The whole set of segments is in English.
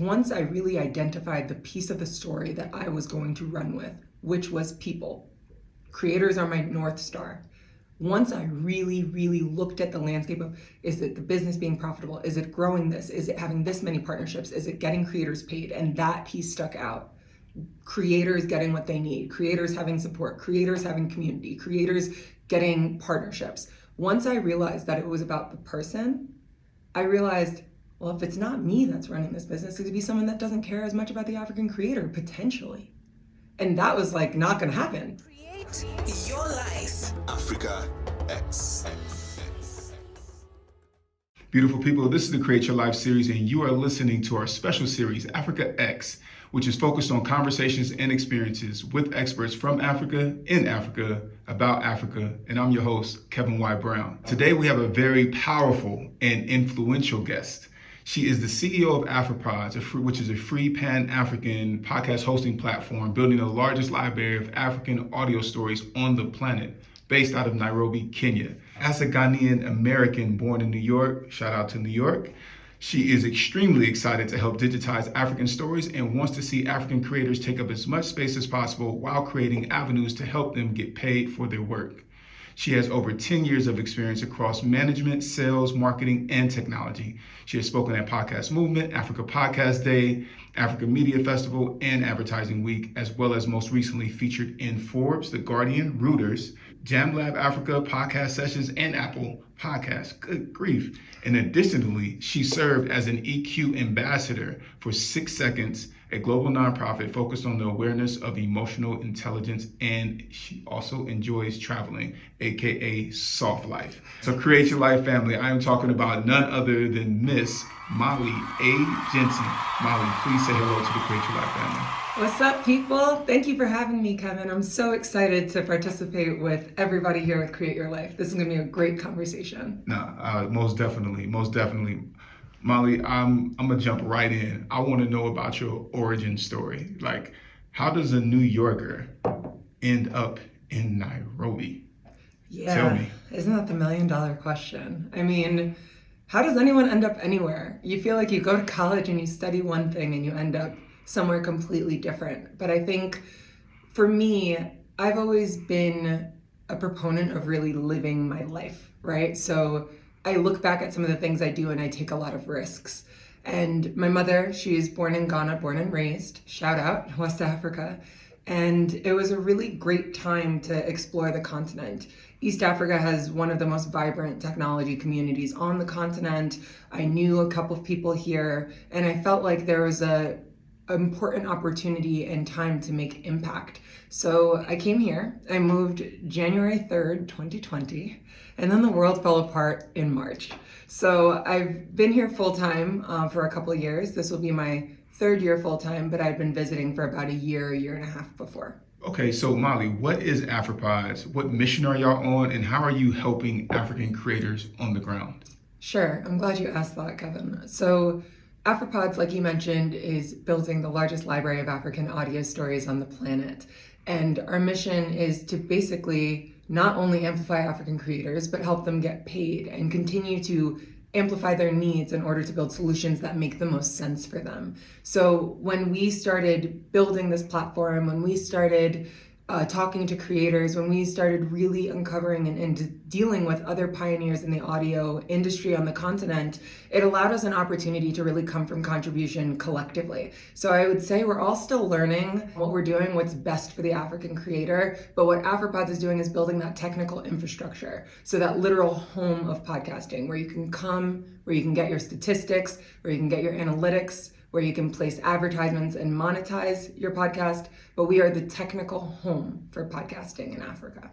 once I really identified the piece of the story that I was going to run with, which was people. Creators are my North Star. Once I really, really looked at the landscape of, is it the business being profitable? Is it growing this? Is it having this many partnerships? Is it getting creators paid? And that piece stuck out. Creators getting what they need, creators having support, creators having community, creators getting partnerships. Once I realized that it was about the person, I realized, well, if it's not me that's running this business, it could be someone that doesn't care as much about the African creator, potentially. And that was like not gonna happen. Create your life. Africa X. Beautiful people, this is the Create Your Life series, and you are listening to our special series, Africa X, which is focused on conversations and experiences with experts from Africa, in Africa, about Africa, and I'm your host, Kevin Y. Brown. Today we have a very powerful and influential guest. She is the CEO of Afripods, which is a free Pan-African podcast hosting platform building the largest library of African audio stories on the planet, based out of Nairobi, Kenya. As a Ghanaian American born in New York, shout out to New York, she is extremely excited to help digitize African stories and wants to see African creators take up as much space as possible while creating avenues to help them get paid for their work. She has over 10 years of experience across management, sales, marketing, and technology. She has spoken at Podcast Movement, Africa Podcast Day, Africa Media Festival, and Advertising Week, as well as most recently featured in Forbes, The Guardian, Reuters, JamLab Africa, Podcast Sessions, and Apple Podcasts. Good grief. And additionally, she served as an EQ ambassador for 6 Seconds, a global nonprofit focused on the awareness of emotional intelligence, and she also enjoys traveling, aka soft life. So Create Your Life family, I am talking about none other than Miss Molly A. Jensen. Molly, please say hello to the Create Your Life family. What's up, people? Thank you for having me, Kevin. I'm so excited to participate with everybody here with Create Your Life. This is gonna be a great conversation. Most definitely. Molly, I'm gonna jump right in. I wanna know about your origin story. Like, how does a New Yorker end up in Nairobi? Yeah, Tell me. Isn't that the $1 million question? I mean, how does anyone end up anywhere? You feel like you go to college and you study one thing and you end up somewhere completely different. But I think for me, I've always been a proponent of really living my life, right? So I look back at some of the things I do and I take a lot of risks. And my mother, she's born in Ghana, born and raised, shout out, West Africa. And it was a really great time to explore the continent. East Africa has one of the most vibrant technology communities on the continent. I knew a couple of people here, and I felt like there was an important opportunity and time to make impact. So I came here, I moved January 3rd, 2020, and then the world fell apart in March. So I've been here full-time for a couple of years. This will be my third year full-time, but I've been visiting for about a year and a half before. Okay, so Molly, what is Afripods? What mission are y'all on, and how are you helping African creators on the ground? Sure, I'm glad you asked that, Kevin. So Afripods, like you mentioned, is building the largest library of African audio stories on the planet. And our mission is to basically not only amplify African creators, but help them get paid and continue to amplify their needs in order to build solutions that make the most sense for them. So when we started building this platform, when we started talking to creators, when we started really uncovering and dealing with other pioneers in the audio industry on the continent, it allowed us an opportunity to really come from contribution collectively. So I would say we're all still learning what we're doing, what's best for the African creator, but what Afripods is doing is building that technical infrastructure. So that literal home of podcasting, where you can come, where you can get your statistics, where you can get your analytics, where you can place advertisements and monetize your podcast, but we are the technical home for podcasting in Africa.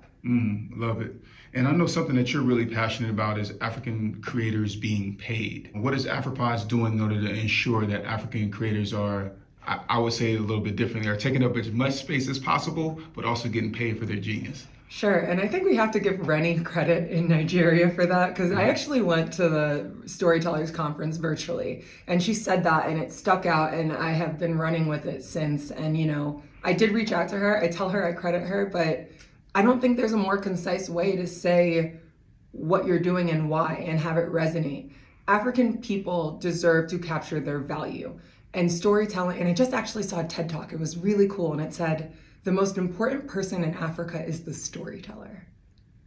Love it. And I know something that you're really passionate about is African creators being paid. What is Afripods doing in order to ensure that African creators are, I would say it a little bit differently, are taking up as much space as possible, but also getting paid for their genius? Sure, and I think we have to give Rennie credit in Nigeria for that, because I actually went to the Storytellers Conference virtually, and she said that, and it stuck out, and I have been running with it since. And you know, I did reach out to her, I tell her I credit her, but I don't think there's a more concise way to say what you're doing and why, and have it resonate. African people deserve to capture their value. and storytelling. And I just actually saw a TED Talk. It was really cool. And it said, the most important person in Africa is the storyteller,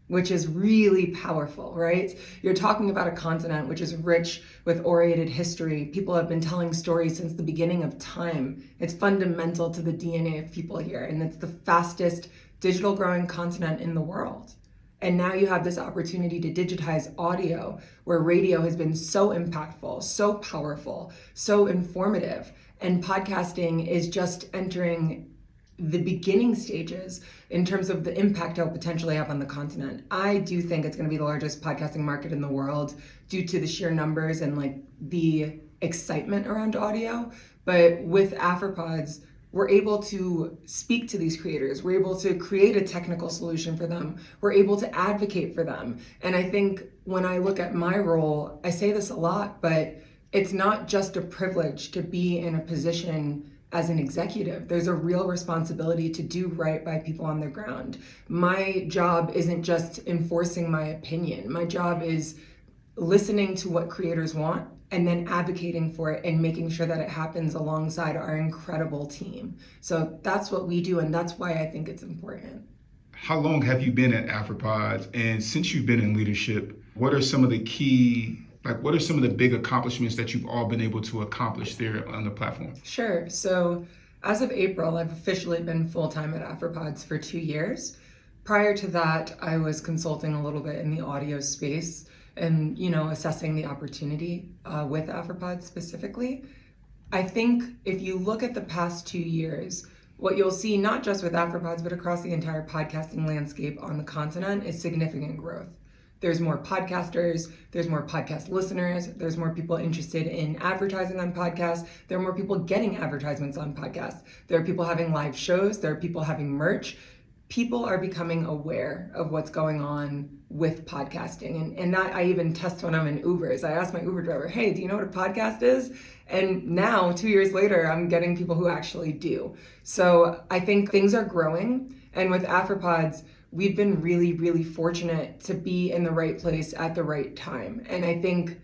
which is really powerful, right? You're talking about a continent which is rich with orated history. People have been telling stories since the beginning of time. It's fundamental to the DNA of people here, and it's the fastest digital growing continent in the world. And now you have this opportunity to digitize audio, where radio has been so impactful, so powerful, so informative. And podcasting is just entering the beginning stages in terms of the impact it'll potentially have on the continent. I do think it's going to be the largest podcasting market in the world due to the sheer numbers and like the excitement around audio. But with Afripods, we're able to speak to these creators. We're able to create a technical solution for them. We're able to advocate for them. And I think when I look at my role, I say this a lot, but it's not just a privilege to be in a position as an executive. There's a real responsibility to do right by people on the ground. My job isn't just enforcing my opinion. My job is listening to what creators want and then advocating for it and making sure that it happens alongside our incredible team. So that's what we do, and that's why I think it's important. How long have you been at Afripods? And since you've been in leadership, what are some of the big accomplishments that you've all been able to accomplish there on the platform? Sure. So as of April, I've officially been full-time at Afripods for 2 years. Prior to that, I was consulting a little bit in the audio space and, assessing the opportunity with Afripods specifically. I think if you look at the past 2 years, what you'll see, not just with Afripods, but across the entire podcasting landscape on the continent, is significant growth. There's more podcasters, there's more podcast listeners, there's more people interested in advertising on podcasts, there are more people getting advertisements on podcasts, there are people having live shows, there are people having merch. People are becoming aware of what's going on with podcasting. And that I even test when I'm in Ubers. I ask my Uber driver, hey, do you know what a podcast is? And now, 2 years later, I'm getting people who actually do. So I think things are growing. And with Afripods, we've been really, really fortunate to be in the right place at the right time. And I think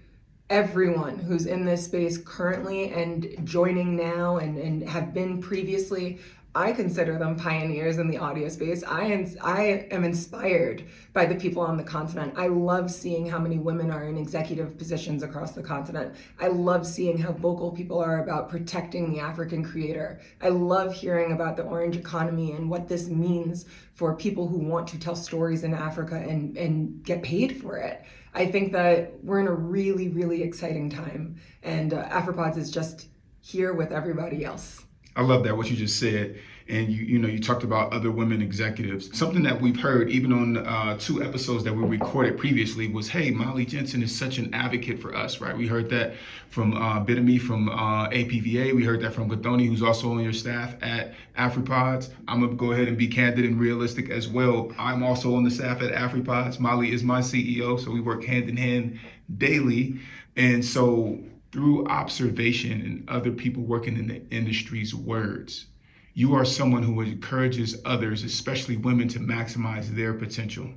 everyone who's in this space currently and joining now and have been previously, I consider them pioneers in the audio space. I am inspired by the people on the continent. I love seeing how many women are in executive positions across the continent. I love seeing how vocal people are about protecting the African creator. I love hearing about the orange economy and what this means for people who want to tell stories in Africa and get paid for it. I think that we're in a really, really exciting time, and Afripods is just here with everybody else. I love that, what you just said. And you talked about other women executives. Something that we've heard even on 2 episodes that we recorded previously was, hey, Molly Jensen is such an advocate for us, right? We heard that from Bidemi from APVA. We heard that from Gathoni, who's also on your staff at Afripods. I'm gonna go ahead and be candid and realistic as well. I'm also on the staff at Afripods. Molly is my CEO, so we work hand in hand daily. And so through observation and other people working in the industry's words, you are someone who encourages others, especially women, to maximize their potential.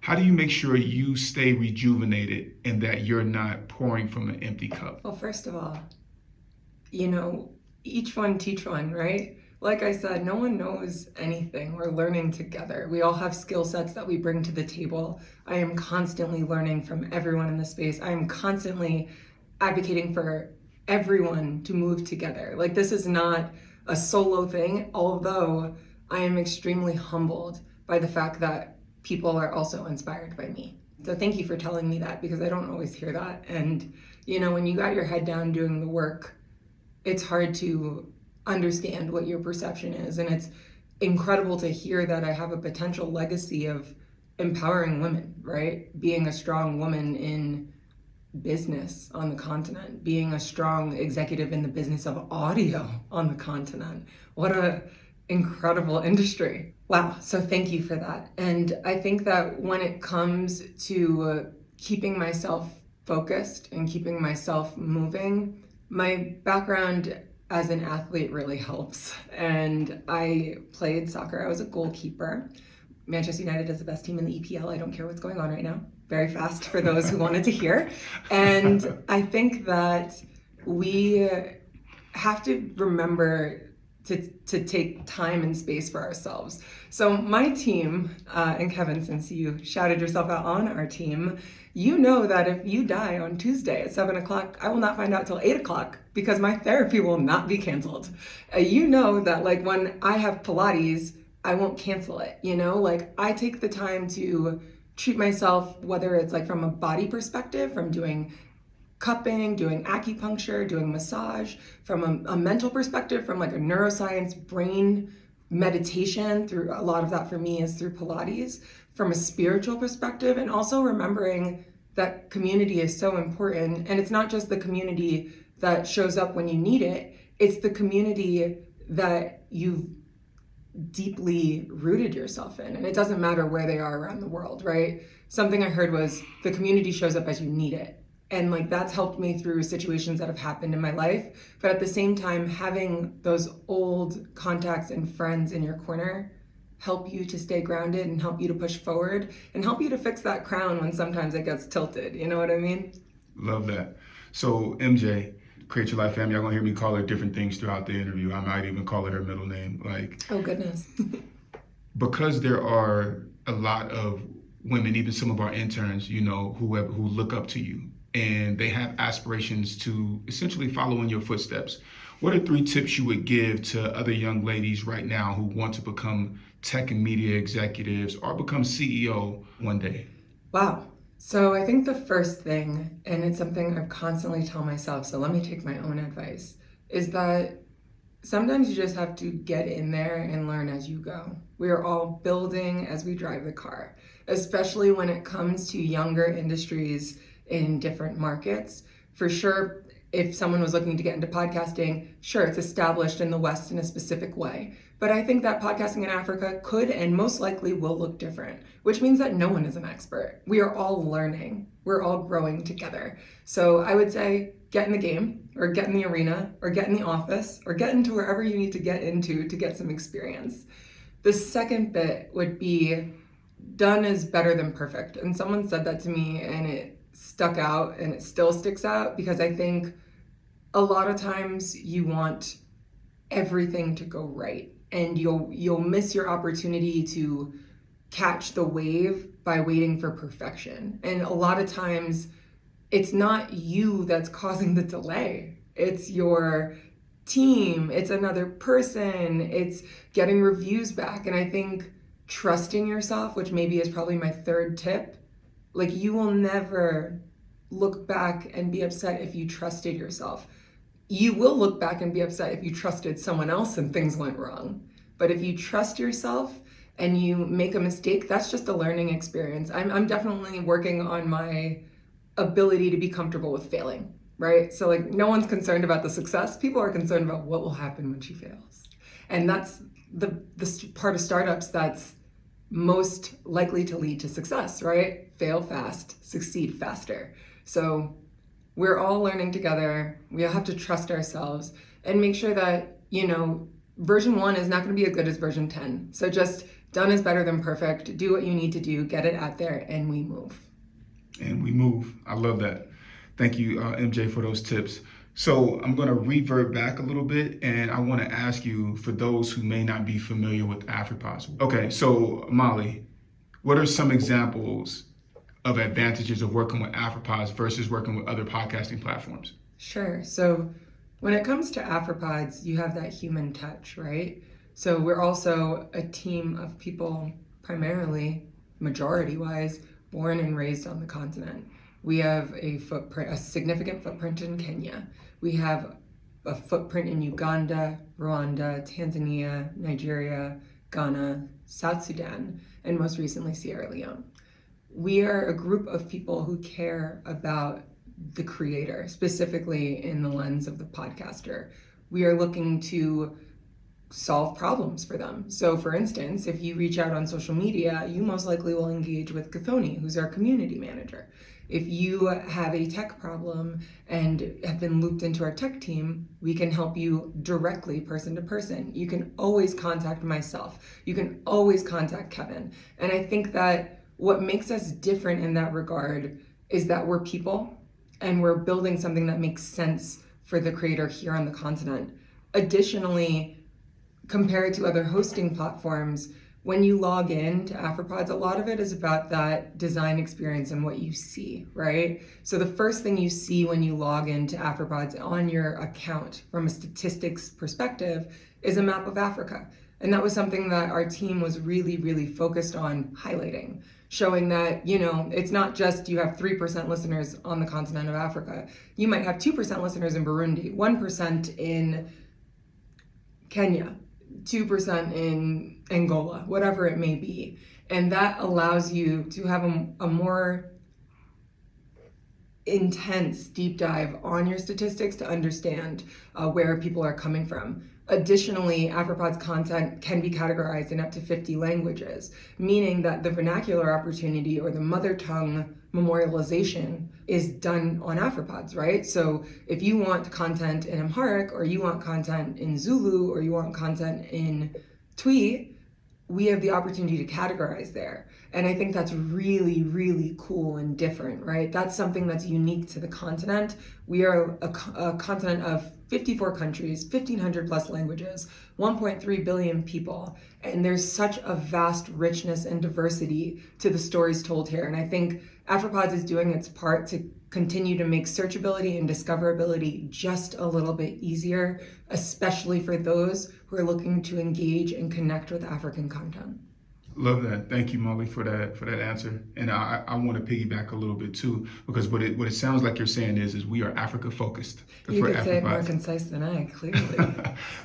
How do you make sure you stay rejuvenated and that you're not pouring from an empty cup? Well, first of all, each one teach one, right? Like I said, no one knows anything. We're learning together. We all have skill sets that we bring to the table. I am constantly learning from everyone in the space. I am constantly advocating for everyone to move together. Like, this is not a solo thing, although I am extremely humbled by the fact that people are also inspired by me. So thank you for telling me that, because I don't always hear that. And when you got your head down doing the work, it's hard to understand what your perception is. And it's incredible to hear that I have a potential legacy of empowering women, right? Being a strong woman in business on the continent, being a strong executive in the business of audio on the continent. What a incredible industry. Wow. So thank you for that. And I think that when it comes to keeping myself focused and keeping myself moving, my background as an athlete really helps. And I played soccer. I was a goalkeeper. Manchester United is the best team in the EPL. I don't care what's going on right now. Very fast for those who wanted to hear. And I think that we have to remember to take time and space for ourselves. So my team, and Kevin, since you shouted yourself out on our team, you know that if you die on Tuesday at 7 o'clock, I will not find out till 8 o'clock because my therapy will not be canceled. You know that like when I have Pilates, I won't cancel it, you know? Like I take the time to treat myself, whether it's like from a body perspective, from doing cupping, doing acupuncture, doing massage, from a mental perspective, from like a neuroscience brain meditation, through a lot of that for me is through Pilates, from a spiritual perspective, and also remembering that community is so important. And it's not just the community that shows up when you need it, it's the community that you've deeply rooted yourself in. And it doesn't matter where they are around the world, right? Something I heard was the community shows up as you need it. And like that's helped me through situations that have happened in my life. But at the same time, having those old contacts and friends in your corner help you to stay grounded and help you to push forward and help you to fix that crown when sometimes it gets tilted. You know what I mean? Love that. So MJ, Create Your Life Family, y'all gonna hear me call her different things throughout the interview. I might even call her middle name. Like, oh goodness. Because there are a lot of women, even some of our interns, you know, who look up to you. And they have aspirations to essentially follow in your footsteps. What are 3 tips you would give to other young ladies right now who want to become tech and media executives or become CEO one day? Wow. So I think the first thing, and it's something I constantly tell myself, so let me take my own advice, is that sometimes you just have to get in there and learn as you go. We are all building as we drive the car, especially when it comes to younger industries in different markets. For sure, if someone was looking to get into podcasting, sure, it's established in the West in a specific way. But I think that podcasting in Africa could and most likely will look different, which means that no one is an expert. We are all learning. We're all growing together. So I would say get in the game, or get in the arena, or get in the office, or get into wherever you need to get into to get some experience. The second bit would be done is better than perfect. And someone said that to me and it stuck out and it still sticks out because I think a lot of times you want everything to go right and you'll miss your opportunity to catch the wave by waiting for perfection. And a lot of times it's not you that's causing the delay. It's your team, it's another person, it's getting reviews back. And I think trusting yourself, which maybe is probably my third tip, like you will never look back and be upset if you trusted yourself. You will look back and be upset if you trusted someone else and things went wrong. But if you trust yourself and you make a mistake, that's just a learning experience. I'm definitely working on my ability to be comfortable with failing, right? So like no one's concerned about the success. People are concerned about what will happen when she fails. And that's the part of startups that's most likely to lead to success, right? Fail fast, succeed faster. So we're all learning together. We all have to trust ourselves and make sure that, you know, version 1 is not going to be as good as version 10. So just done is better than perfect. Do what you need to do, get it out there, and we move. And we move. I love that. Thank you, MJ, for those tips. So I'm going to revert back a little bit, and I want to ask you, for those who may not be familiar with Afripods. Okay, so Molly, what are some examples of advantages of working with Afripods versus working with other podcasting platforms? Sure. So when it comes to Afripods, you have that human touch, right? So we're also a team of people, primarily, majority-wise, born and raised on the continent. We have a significant footprint in Kenya. We have a footprint in Uganda, Rwanda, Tanzania, Nigeria, Ghana, South Sudan, and most recently Sierra Leone. We are a group of people who care about the creator, specifically in the lens of the podcaster. We are looking to solve problems for them. So for instance, if you reach out on social media, you most likely will engage with Gathoni, who's our community manager. If you have a tech problem and have been looped into our tech team, we can help you directly, person to person. You can always contact myself. You can always contact Kevin. And I think that what makes us different in that regard is that we're people and we're building something that makes sense for the creator here on the continent. Additionally, compared to other hosting platforms, when you log in to Afripods, a lot of it is about that design experience and what you see, right? So the first thing you see when you log into Afripods on your account from a statistics perspective is a map of Africa. And that was something that our team was really, really focused on highlighting, showing that, it's not just you have 3% listeners on the continent of Africa. You might have 2% listeners in Burundi, 1% in Kenya, 2% in Angola, whatever it may be. And that allows you to have a more intense deep dive on your statistics to understand where people are coming from. Additionally, Afripods content can be categorized in up to 50 languages, meaning that the vernacular opportunity or the mother tongue memorialization is done on Afripods, right? So if you want content in Amharic, or you want content in Zulu, or you want content in Twi, we have the opportunity to categorize there. And I think that's really, really cool and different, right? That's something that's unique to the continent. We are a continent of 54 countries, 1,500 plus languages, 1.3 billion people. And there's such a vast richness and diversity to the stories told here. And I think Afripods is doing its part to continue to make searchability and discoverability just a little bit easier, especially for those who are looking to engage and connect with African content. Love that. Thank you, Molly, for that answer. And I want to piggyback a little bit too, because what it sounds like you're saying is we are Africa focused. You could say it more concise than I, clearly.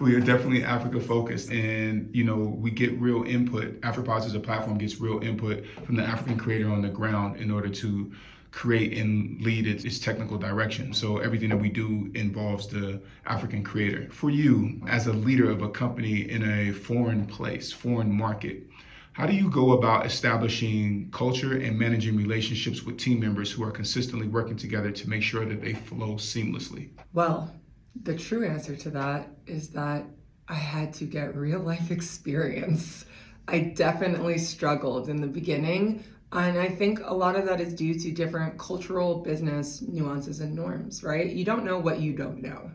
We are definitely Africa focused, and we get real input. Afripods as a platform gets real input from the African creator on the ground in order to create and lead its technical direction. So everything that we do involves the African creator. For you, as a leader of a company in a foreign place, foreign market, how do you go about establishing culture and managing relationships with team members who are consistently working together to make sure that they flow seamlessly? Well, the true answer to that is that I had to get real life experience. I definitely struggled in the beginning, and I think a lot of that is due to different cultural business nuances and norms, right? You don't know what you don't know.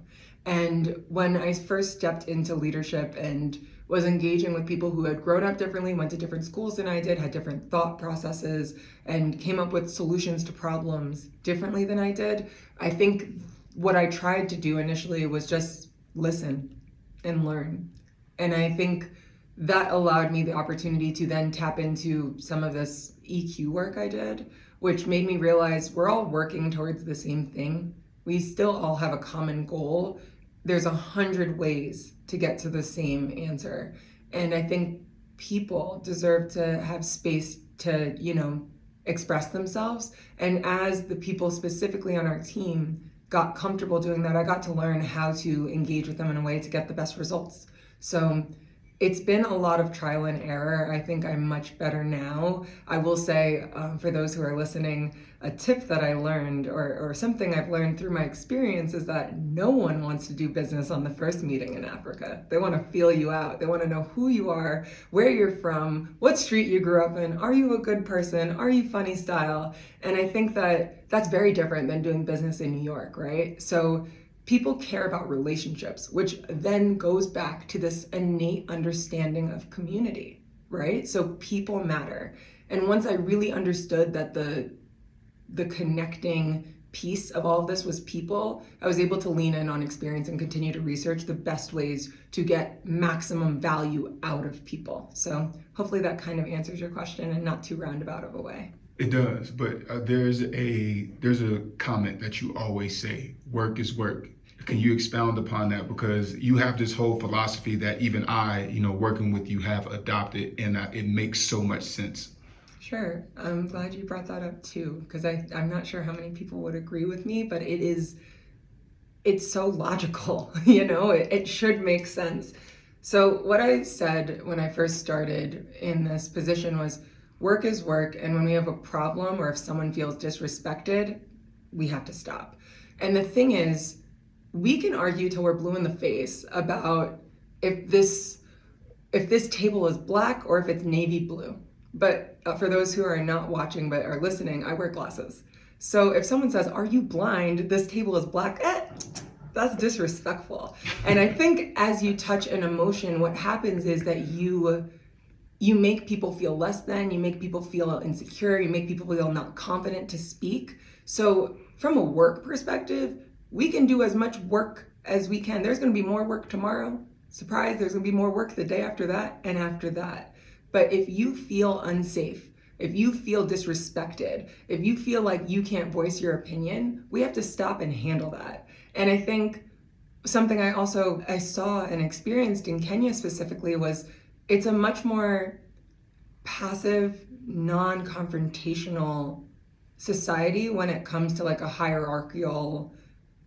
And when I first stepped into leadership and was engaging with people who had grown up differently, went to different schools than I did, had different thought processes, and came up with solutions to problems differently than I did, I think what I tried to do initially was just listen and learn. And I think that allowed me the opportunity to then tap into some of this EQ work I did, which made me realize we're all working towards the same thing. We still all have a common goal. There's 100 ways to get to the same answer. And I think people deserve to have space to, express themselves. And as the people specifically on our team got comfortable doing that, I got to learn how to engage with them in a way to get the best results. So it's been a lot of trial and error. I think I'm much better now. I will say, for those who are listening, a tip that I learned or something I've learned through my experience is that no one wants to do business on the first meeting in Africa. They want to feel you out. They want to know who you are, where you're from, what street you grew up in. Are you a good person? Are you funny style? And I think that that's very different than doing business in New York, right? So people care about relationships, which then goes back to this innate understanding of community, right? So people matter. And once I really understood that the connecting piece of all of this was people, I was able to lean in on experience and continue to research the best ways to get maximum value out of people. So hopefully that kind of answers your question and not too roundabout of a way. It does, but there's a comment that you always say, work is work. Can you expound upon that? Because you have this whole philosophy that even I, working with you, have adopted, and it makes so much sense. Sure. I'm glad you brought that up too, because I'm not sure how many people would agree with me, but it's so logical, it should make sense. So what I said when I first started in this position was, work is work, and when we have a problem or if someone feels disrespected, we have to stop. And the thing is, we can argue till we're blue in the face about if this table is black or if it's navy blue. But for those who are not watching but are listening, I wear glasses. So if someone says, "Are you blind? This table is black." That's disrespectful. And I think as you touch an emotion, what happens is that you make people feel less than, you make people feel insecure, you make people feel not confident to speak. So from a work perspective, we can do as much work as we can. There's going to be more work tomorrow. Surprise, there's going to be more work the day after that and after that. But if you feel unsafe, if you feel disrespected, if you feel like you can't voice your opinion, we have to stop and handle that. And I think something I saw and experienced in Kenya specifically was it's a much more passive, non-confrontational society when it comes to like a hierarchical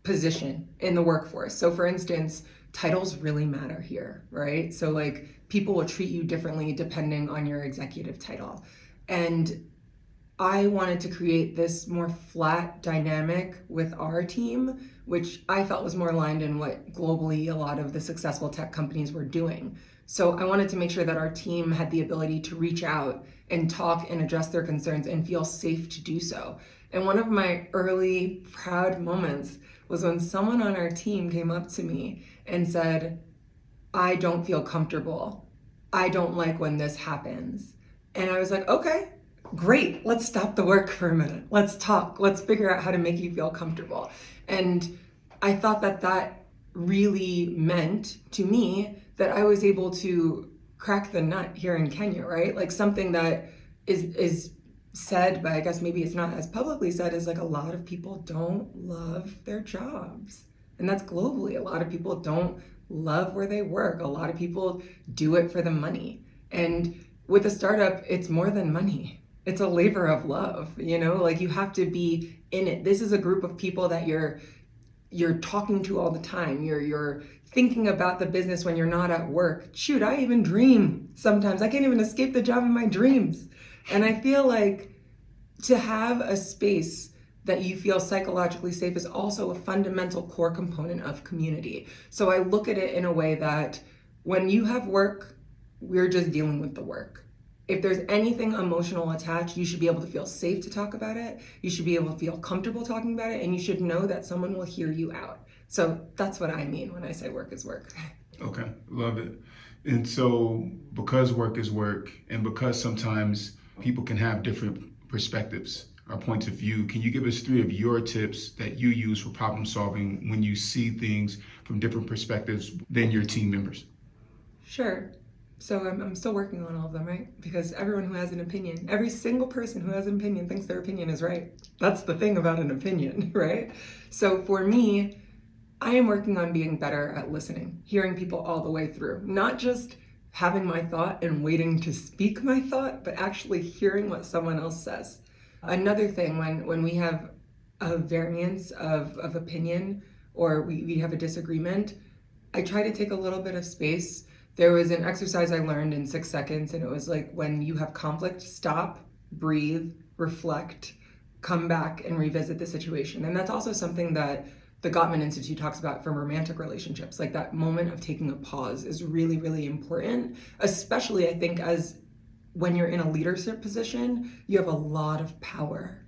position in the workforce. So for instance, titles really matter here, right? So like people will treat you differently depending on your executive title. And I wanted to create this more flat dynamic with our team, which I felt was more aligned in what globally a lot of the successful tech companies were doing. So I wanted to make sure that our team had the ability to reach out and talk and address their concerns and feel safe to do so. And one of my early proud moments was when someone on our team came up to me and said, I don't feel comfortable. I don't like when this happens. And I was like, okay, great. Let's stop the work for a minute. Let's talk. Let's figure out how to make you feel comfortable. And I thought that really meant to me that I was able to crack the nut here in Kenya, right? Like something that is said, but I guess maybe it's not as publicly said, is like a lot of people don't love their jobs. And that's globally. A lot of people don't love where they work. A lot of people do it for the money. And with a startup, it's more than money. It's a labor of love, you know, like you have to be in it. This is a group of people that you're talking to all the time. You're thinking about the business when you're not at work. Shoot, I even dream sometimes. I can't even escape the job in my dreams. And I feel like to have a space that you feel psychologically safe is also a fundamental core component of community. So I look at it in a way that when you have work, we're just dealing with the work. If there's anything emotional attached, you should be able to feel safe to talk about it. You should be able to feel comfortable talking about it, and you should know that someone will hear you out. So that's what I mean when I say work is work. Okay, love it. And so because work is work, and because sometimes people can have different perspectives or points of view, can you give us 3 of your tips that you use for problem solving when you see things from different perspectives than your team members? Sure. So I'm still working on all of them, right? Because everyone who has an opinion, every single person who has an opinion thinks their opinion is right. That's the thing about an opinion, right? So for me, I am working on being better at listening, hearing people all the way through, not just having my thought and waiting to speak my thought, but actually hearing what someone else says. Another thing, when we have a variance of opinion or we have a disagreement, I try to take a little bit of space. There was an exercise I learned in 6 seconds, and it was like when you have conflict, stop, breathe, reflect, come back and revisit the situation. And that's also something that the Gottman Institute talks about from romantic relationships. Like that moment of taking a pause is really, really important, especially I think as when you're in a leadership position, you have a lot of power.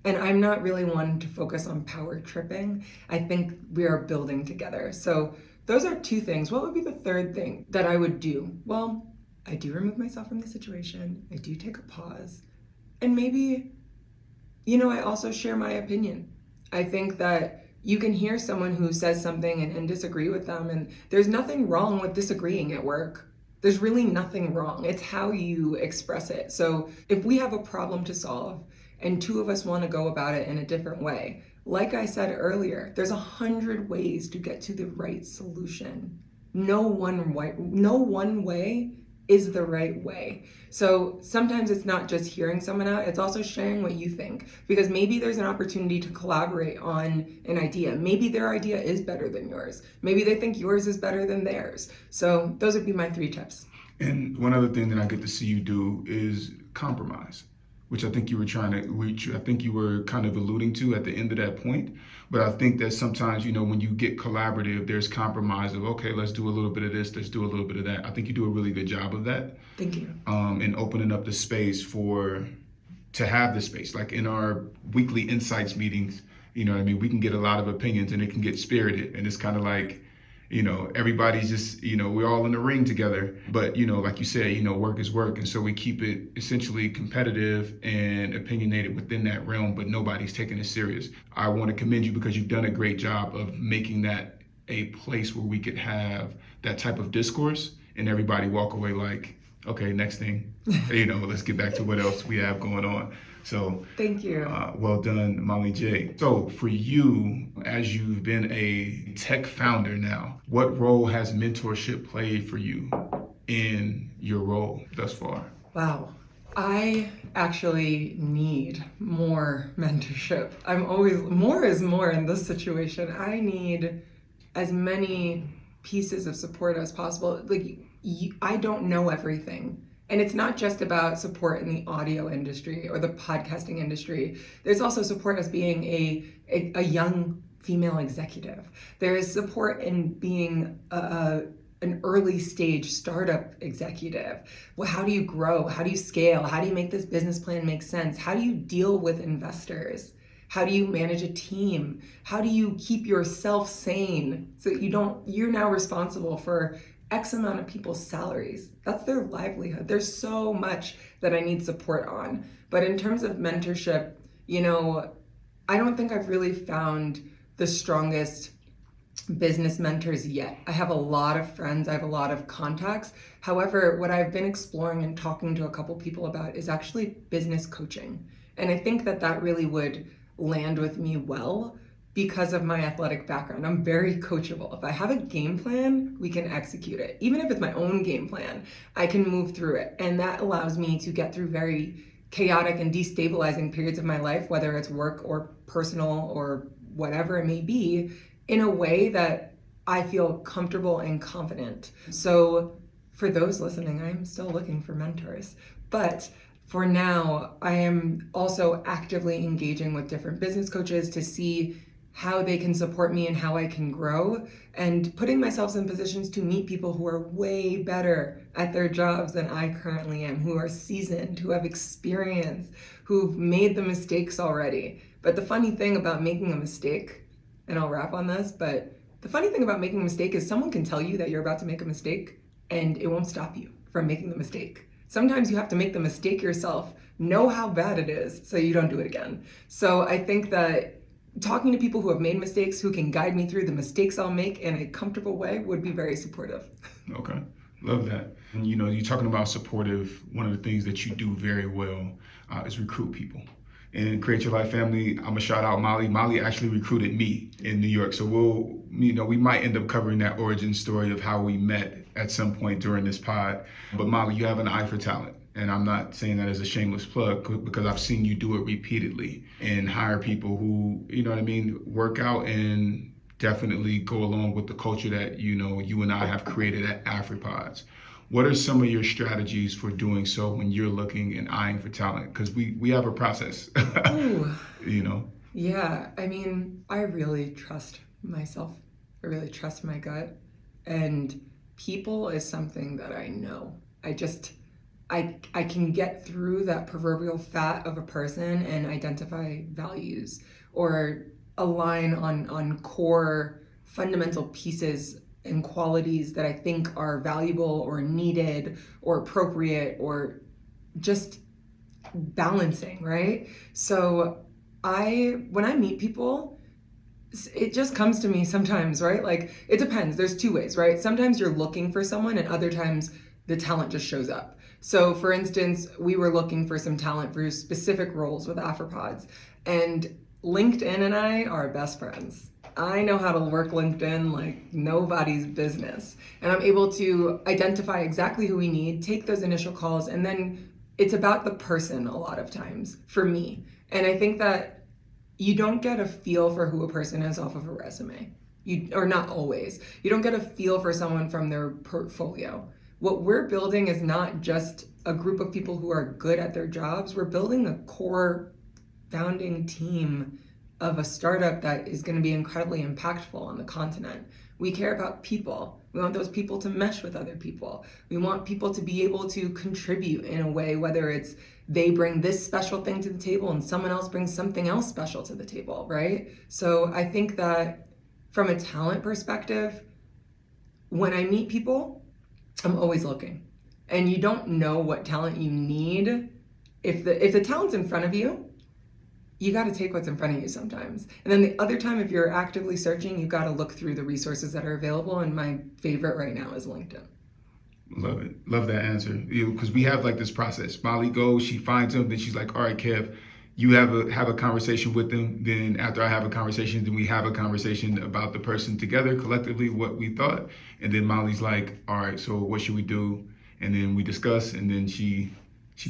And I'm not really one to focus on power tripping. I think we are building together. So those are 2 things. What would be the 3rd thing that I would do? Well, I do remove myself from the situation. I do take a pause. And maybe, I also share my opinion. I think that you can hear someone who says something and disagree with them. And there's nothing wrong with disagreeing at work. There's really nothing wrong. It's how you express it. So if we have a problem to solve and 2 of us want to go about it in a different way, like I said earlier, there's 100 ways to get to the right solution. No one way is the right way. So sometimes it's not just hearing someone out, it's also sharing what you think. Because maybe there's an opportunity to collaborate on an idea. Maybe their idea is better than yours. Maybe they think yours is better than theirs. So those would be my 3 tips. And one other thing that I get to see you do is compromise, which I think you were kind of alluding to at the end of that point. But I think that sometimes, when you get collaborative, there's compromise of, okay, let's do a little bit of this, let's do a little bit of that. I think you do a really good job of that. Thank you. And opening up the space to have the space. Like in our weekly insights meetings, You know what I mean? We can get a lot of opinions and it can get spirited. And it's kind of like, everybody's just, we're all in the ring together. But, like you said, work is work. And so we keep it essentially competitive and opinionated within that realm, but nobody's taking it serious. I want to commend you because you've done a great job of making that a place where we could have that type of discourse and everybody walk away like, okay, next thing, let's get back to what else we have going on. So thank you. Well done, Molly J. So for you, as you've been a tech founder now, what role has mentorship played for you in your role thus far? Wow. I actually need more mentorship. I'm always, more is more in this situation. I need as many pieces of support as possible. I don't know everything. And it's not just about support in the audio industry or the podcasting industry. There's also support as being a young female executive. There is support in being an early stage startup executive. Well, how do you grow? How do you scale? How do you make this business plan make sense? How do you deal with investors? How do you manage a team? How do you keep yourself sane so that you're now responsible for X amount of people's salaries? That's their livelihood. There's so much that I need support on. But in terms of mentorship, I don't think I've really found the strongest business mentors yet. I have a lot of friends, I have a lot of contacts. However, what I've been exploring and talking to a couple people about is actually business coaching. And I think that really would land with me well because of my athletic background. I'm very coachable. If I have a game plan, we can execute it. Even if it's my own game plan, I can move through it. And that allows me to get through very chaotic and destabilizing periods of my life, whether it's work or personal or whatever it may be, in a way that I feel comfortable and confident. So for those listening, I'm still looking for mentors. But for now, I am also actively engaging with different business coaches to see how they can support me and how I can grow, and putting myself in positions to meet people who are way better at their jobs than I currently am, who are seasoned, who have experience, who've made the mistakes already. But the funny thing about making a mistake, and I'll wrap on this, but the funny thing about making a mistake is someone can tell you that you're about to make a mistake and it won't stop you from making the mistake. Sometimes you have to make the mistake yourself, know how bad it is so you don't do it again. So I think that talking to people who have made mistakes, who can guide me through the mistakes I'll make in a comfortable way, would be very supportive. Okay, love that. And you're talking about supportive. One of the things that you do very well is recruit people. And Create Your Life family, I'm gonna shout out Molly. Molly actually recruited me in New York. So we might end up covering that origin story of how we met at some point during this pod. But Molly, you have an eye for talent. And I'm not saying that as a shameless plug because I've seen you do it repeatedly and hire people who, work out and definitely go along with the culture that, you and I have created at Afripods. What are some of your strategies for doing so when you're looking and eyeing for talent? Because we have a process, Ooh. Yeah, I really trust myself. I really trust my gut. And people is something that I know. I can get through that proverbial fat of a person and identify values or align on core fundamental pieces and qualities that I think are valuable or needed or appropriate or just balancing, right? So when I meet people, it just comes to me sometimes, right? Like, it depends. There's two ways, right? Sometimes you're looking for someone and other times the talent just shows up. So for instance, we were looking for some talent for specific roles with Afripods, and LinkedIn and I are best friends. I know how to work LinkedIn like nobody's business. And I'm able to identify exactly who we need, take those initial calls, and then it's about the person a lot of times for me. And I think that you don't get a feel for who a person is off of a resume. Or not always. You don't get a feel for someone from their portfolio. What we're building is not just a group of people who are good at their jobs. We're building a core founding team of a startup that is going to be incredibly impactful on the continent. We care about people. We want those people to mesh with other people. We want people to be able to contribute in a way, whether it's they bring this special thing to the table and someone else brings something else special to the table, right? So I think that from a talent perspective, when I meet people, I'm always looking. And you don't know what talent you need. If the talent's in front of you, you got to take what's in front of you sometimes. And then the other time, if you're actively searching, you've got to look through the resources that are available. And my favorite right now is LinkedIn. Love it. Love that answer. Because we have like this process. Molly goes, she finds them, then she's like, all right, Kev, you have a conversation with them. Then after I have a conversation, then we have a conversation about the person together, collectively, what we thought. And then Molly's like, all right, so what should we do? And then we discuss, and then she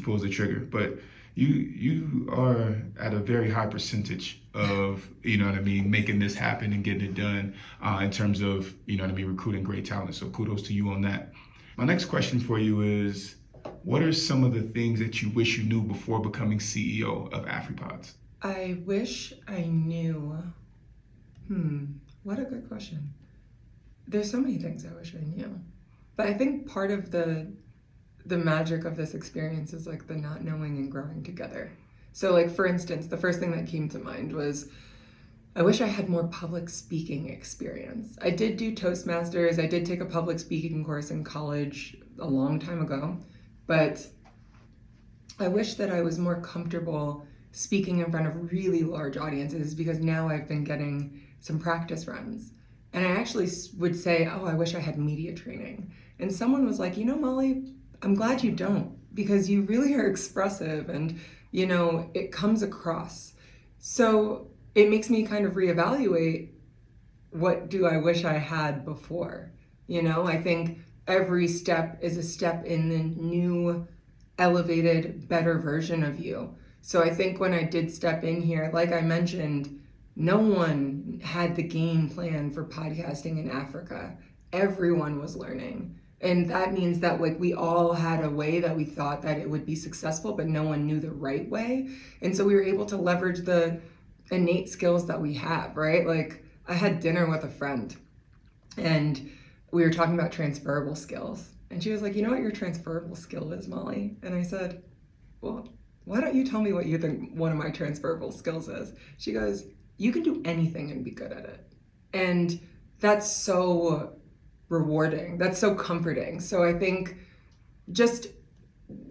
pulls the trigger. But you are at a very high percentage of, making this happen and getting it done in terms of, recruiting great talent. So kudos to you on that. My next question for you is, what are some of the things that you wish you knew before becoming CEO of Afripods? I wish I knew. What a good question. There's so many things I wish I knew. But I think part of the magic of this experience is like the not knowing and growing together. So like, for instance, the first thing that came to mind was, I wish I had more public speaking experience. I did do Toastmasters. I did take a public speaking course in college a long time ago, but I wish that I was more comfortable speaking in front of really large audiences, because now I've been getting some practice runs. And I actually would say, oh, I wish I had media training. And someone was like, Molly, I'm glad you don't, because you really are expressive and, it comes across. So it makes me kind of reevaluate, what do I wish I had before? I think every step is a step in the new, elevated, better version of you. So I think when I did step in here, like I mentioned, no one had the game plan for podcasting in Africa. Everyone was learning. And that means that like we all had a way that we thought that it would be successful, but no one knew the right way. And so we were able to leverage the innate skills that we have, right? Like I had dinner with a friend and we were talking about transferable skills. And she was like, you know what your transferable skill is, Molly? And I said, well, why don't you tell me what you think one of my transferable skills is? She goes, you can do anything and be good at it. And that's so rewarding. That's so comforting. So I think just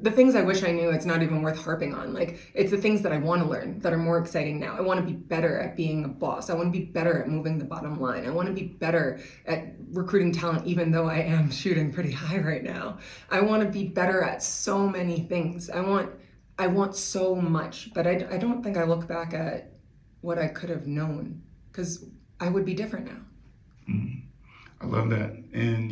the things I wish I knew, it's not even worth harping on. Like, it's the things that I want to learn that are more exciting now. I want to be better at being a boss. I want to be better at moving the bottom line. I want to be better at recruiting talent, even though I am shooting pretty high right now. I want to be better at so many things. I want so much, but I don't think I look back at what I could have known, because I would be different now. Mm-hmm. I love that. And,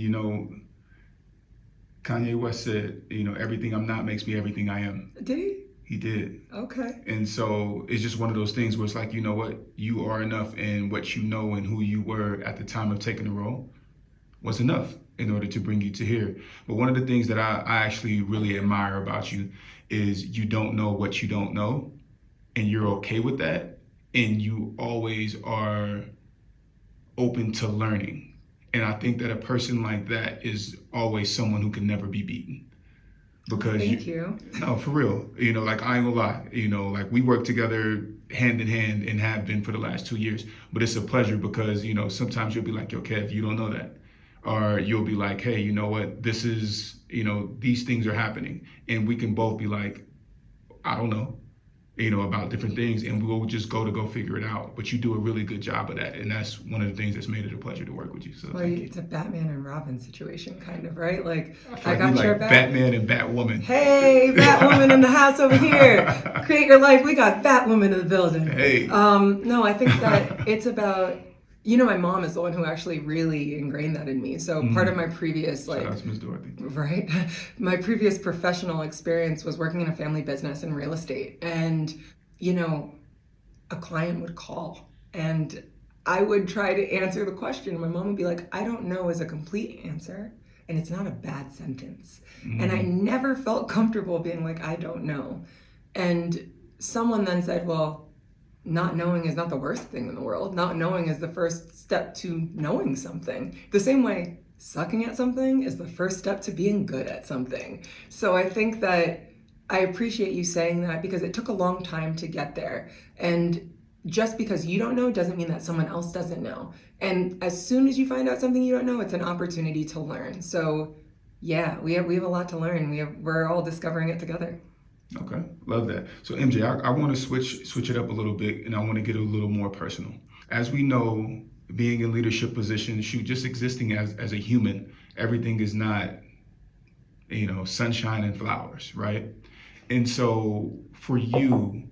Kanye West said, everything I'm not makes me everything I am. Did he? He did. Okay. And so it's just one of those things where it's like, you know what, you are enough, and what you know and who you were at the time of taking the role was enough in order to bring you to here. But one of the things that I actually really admire about you is you don't know what you don't know, and you're okay with that. And you always are open to learning. And I think that a person like that is always someone who can never be beaten. Because Thank you. No, for real. Like I ain't gonna lie. Like we work together hand in hand and have been for the last 2 years. But it's a pleasure because, sometimes you'll be like, yo, Kev, you don't know that. Or you'll be like, hey, you know what? This is, these things are happening. And we can both be like, I don't know. About different things, and we'll just go figure it out. But you do a really good job of that, and that's one of the things that's made it a pleasure to work with you. So it's a Batman and Robin situation, kind of, right? Like I got your back. Batman and Batwoman. Hey, Batwoman in the house over here. Create your life. We got Batwoman in the building. Hey. No, I think that it's about. My mom is the one who actually really ingrained that in me. So part of my previous Shout out to Ms. Dorothy. Right? My previous professional experience was working in a family business in real estate. And, a client would call and I would try to answer the question. My mom would be like, I don't know is a complete answer. And it's not a bad sentence. And I never felt comfortable being like, I don't know. And someone then said, well, not knowing is not the worst thing in the world. Not knowing is the first step to knowing something. The same way sucking at something is the first step to being good at something. So I think that I appreciate you saying that, because it took a long time to get there. And just because you don't know doesn't mean that someone else doesn't know. And as soon as you find out something you don't know, it's an opportunity to learn. So yeah, we have a lot to learn. We're all discovering it together. Okay, love that. So MJ, I want to switch it up a little bit, and I want to get a little more personal. As we know, being in leadership positions, just existing as a human, everything is not, sunshine and flowers, right? And so for you,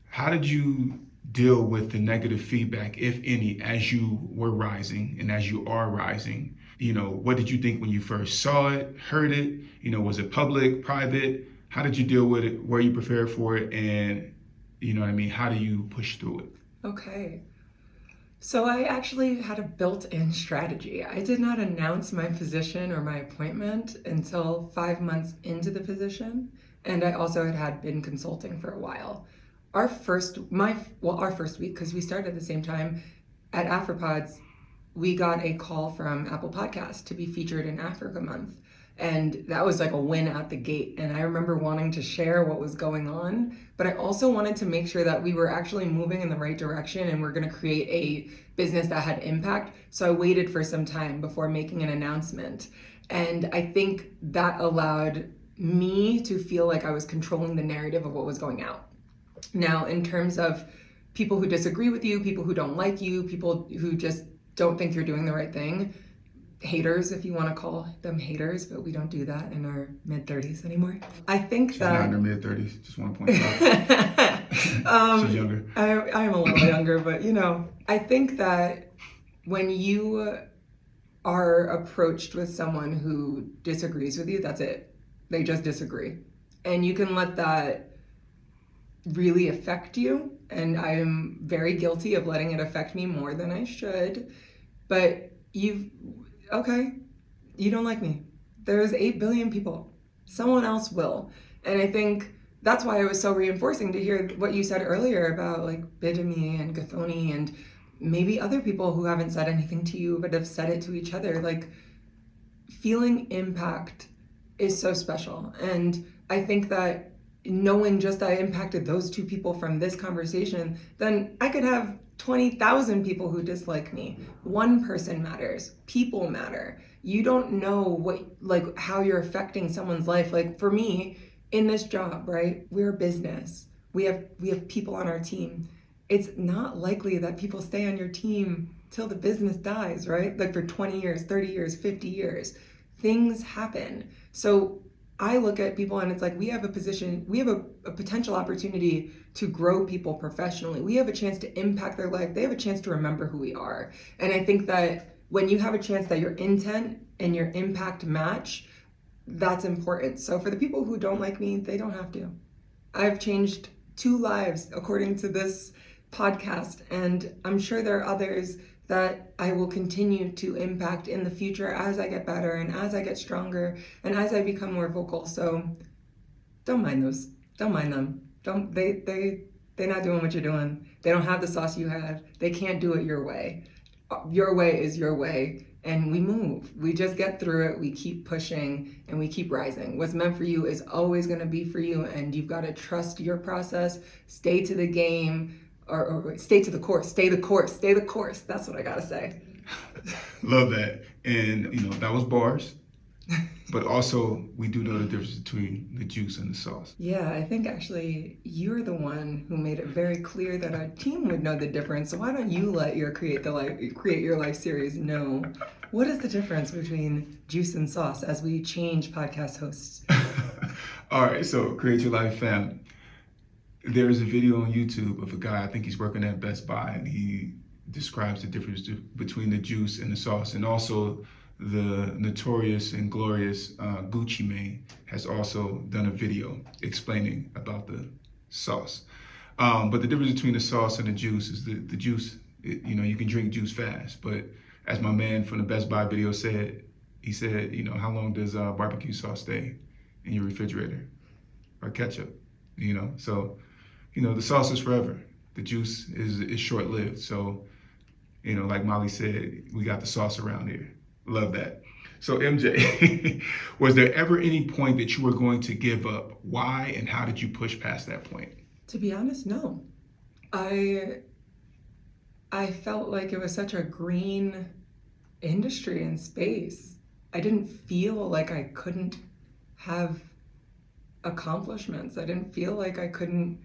how did you deal with the negative feedback, if any, as you were rising and as you are rising? What did you think when you first saw it, heard it? Was it public, private? How did you deal with it? Were you prepared for it? And, how do you push through it? Okay. So I actually had a built-in strategy. I did not announce my position or my appointment until 5 months into the position. And I also had been consulting for a while. Our first week, because we started at the same time at Afripods, we got a call from Apple Podcasts to be featured in Africa Month. And that was like a win at the gate. And I remember wanting to share what was going on, but I also wanted to make sure that we were actually moving in the right direction and we're going to create a business that had impact. So I waited for some time before making an announcement. And I think that allowed me to feel like I was controlling the narrative of what was going out. Now, in terms of people who disagree with you, people who don't like you, people who just don't think you're doing the right thing, haters, if you want to call them haters, but we don't do that in our mid-30s anymore. I think She's that... not in her mid-30s, just want to point out. She's younger. I am a little younger, but I think that when you are approached with someone who disagrees with you, that's it. They just disagree. And you can let that really affect you. And I am very guilty of letting it affect me more than I should. But okay, you don't like me. There's 8 billion people. Someone else will. And I think that's why it was so reinforcing to hear what you said earlier about like Bidemi and Gathoni and maybe other people who haven't said anything to you but have said it to each other. Like, feeling impact is so special. And I think that knowing just that I impacted those 2 people from this conversation, then I could have 20,000 people who dislike me. One person matters. People matter. You don't know how you're affecting someone's life. Like for me, in this job, right? We're a business. We have people on our team. It's not likely that people stay on your team till the business dies, right? Like for 20 years, 30 years, 50 years. Things happen. So I look at people and it's like, we have a potential opportunity to grow people professionally. We have a chance to impact their life. They have a chance to remember who we are. And I think that when you have a chance that your intent and your impact match, that's important. So for the people who don't like me, they don't have to. I've changed 2 lives according to this podcast, and I'm sure there are others that I will continue to impact in the future as I get better and as I get stronger and as I become more vocal. So don't mind those. Don't mind them. They're not doing what you're doing. They don't have the sauce you have. They can't do it your way. Your way is your way. And we move. We just get through it. We keep pushing and we keep rising. What's meant for you is always going to be for you. And you've got to trust your process. Stay to the game. Or stay to the course, stay the course. That's what I gotta say. Love that. And, that was bars. But also, we do know the difference between the juice and the sauce. Yeah, I think actually you're the one who made it very clear that our team would know the difference. So why don't you let your Create Your Life series know what is the difference between juice and sauce as we change podcast hosts? All right, so Create Your Life fam. There's a video on YouTube of a guy, I think he's working at Best Buy, and he describes the difference between the juice and the sauce. And also the notorious and glorious Gucci Mane has also done a video explaining about the sauce. But the difference between the sauce and the juice is the juice, you can drink juice fast. But as my man from the Best Buy video said, he said, how long does barbecue sauce stay in your refrigerator? Or ketchup, So, the sauce is forever. the juice is short-lived. So, like Molly said, we got the sauce around here. Love that. So MJ, was there ever any point that you were going to give up? Why and how did you push past that point? To be honest, no. I felt like it was such a green industry and space. I didn't feel like I couldn't have accomplishments. I didn't feel like I couldn't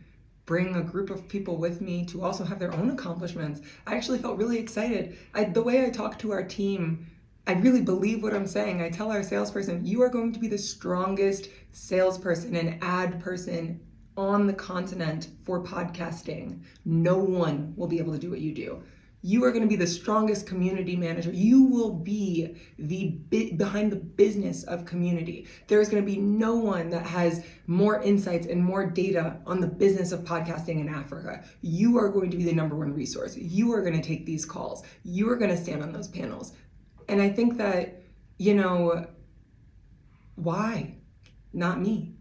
bring a group of people with me to also have their own accomplishments. I actually felt really excited. The way I talk to our team, I really believe what I'm saying. I tell our salesperson, you are going to be the strongest salesperson and ad person on the continent for podcasting. No one will be able to do what you do. You are going to be the strongest community manager. You will be behind the business of community. There is going to be no one that has more insights and more data on the business of podcasting in Africa. You are going to be the number one resource. You are going to take these calls. You are going to stand on those panels. And I think that, why? Not me.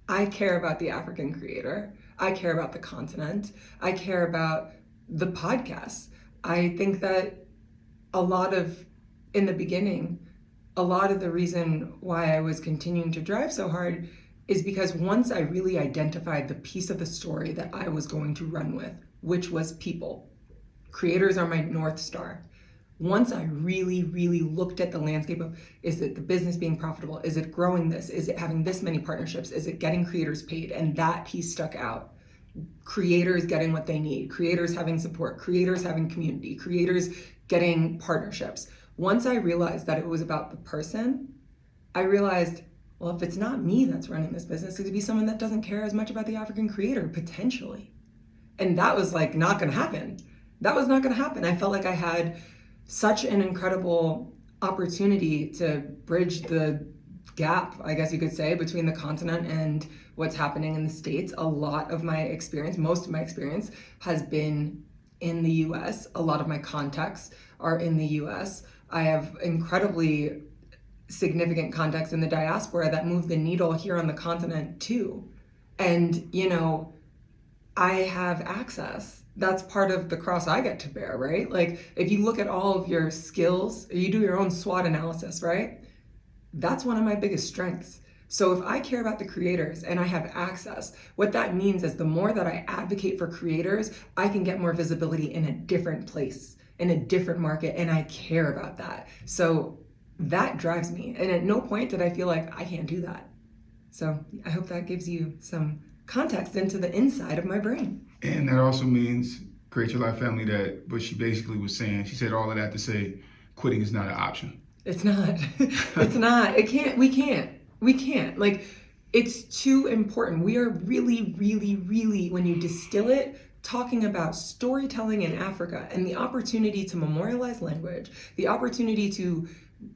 I care about the African creator. I care about the continent. I care about the podcasts. I think that in the beginning, a lot of the reason why I was continuing to drive so hard is because once I really identified the piece of the story that I was going to run with, which was people. Creators are my North Star. Once I really, really looked at the landscape of, is it the business being profitable? Is it growing this? Is it having this many partnerships? Is it getting creators paid? And that piece stuck out. Creators getting what they need, creators having support, creators having community, creators getting partnerships. Once I realized that it was about the person, I realized, well, if it's not me that's running this business, it could be someone that doesn't care as much about the African creator, potentially. And that was not gonna happen. That was not gonna happen. I felt like I had such an incredible opportunity to bridge the gap, I guess you could say, between the continent and what's happening in the States. A lot of my experience, most of my experience has been in the US. A lot of my contacts are in the US. I have incredibly significant contacts in the diaspora that move the needle here on the continent too. And, I have access. That's part of the cross I get to bear, right? Like if you look at all of your skills, you do your own SWOT analysis, right? That's one of my biggest strengths. So if I care about the creators and I have access, what that means is the more that I advocate for creators, I can get more visibility in a different place, in a different market, and I care about that. So that drives me. And at no point did I feel like I can't do that. So I hope that gives you some context into the inside of my brain. And that also means create your life family, that what she basically was saying. She said all of that to say quitting is not an option. It's not. It's not. We can't. Like, it's too important. We are really, really, really, when you distill it, talking about storytelling in Africa and the opportunity to memorialize language, the opportunity to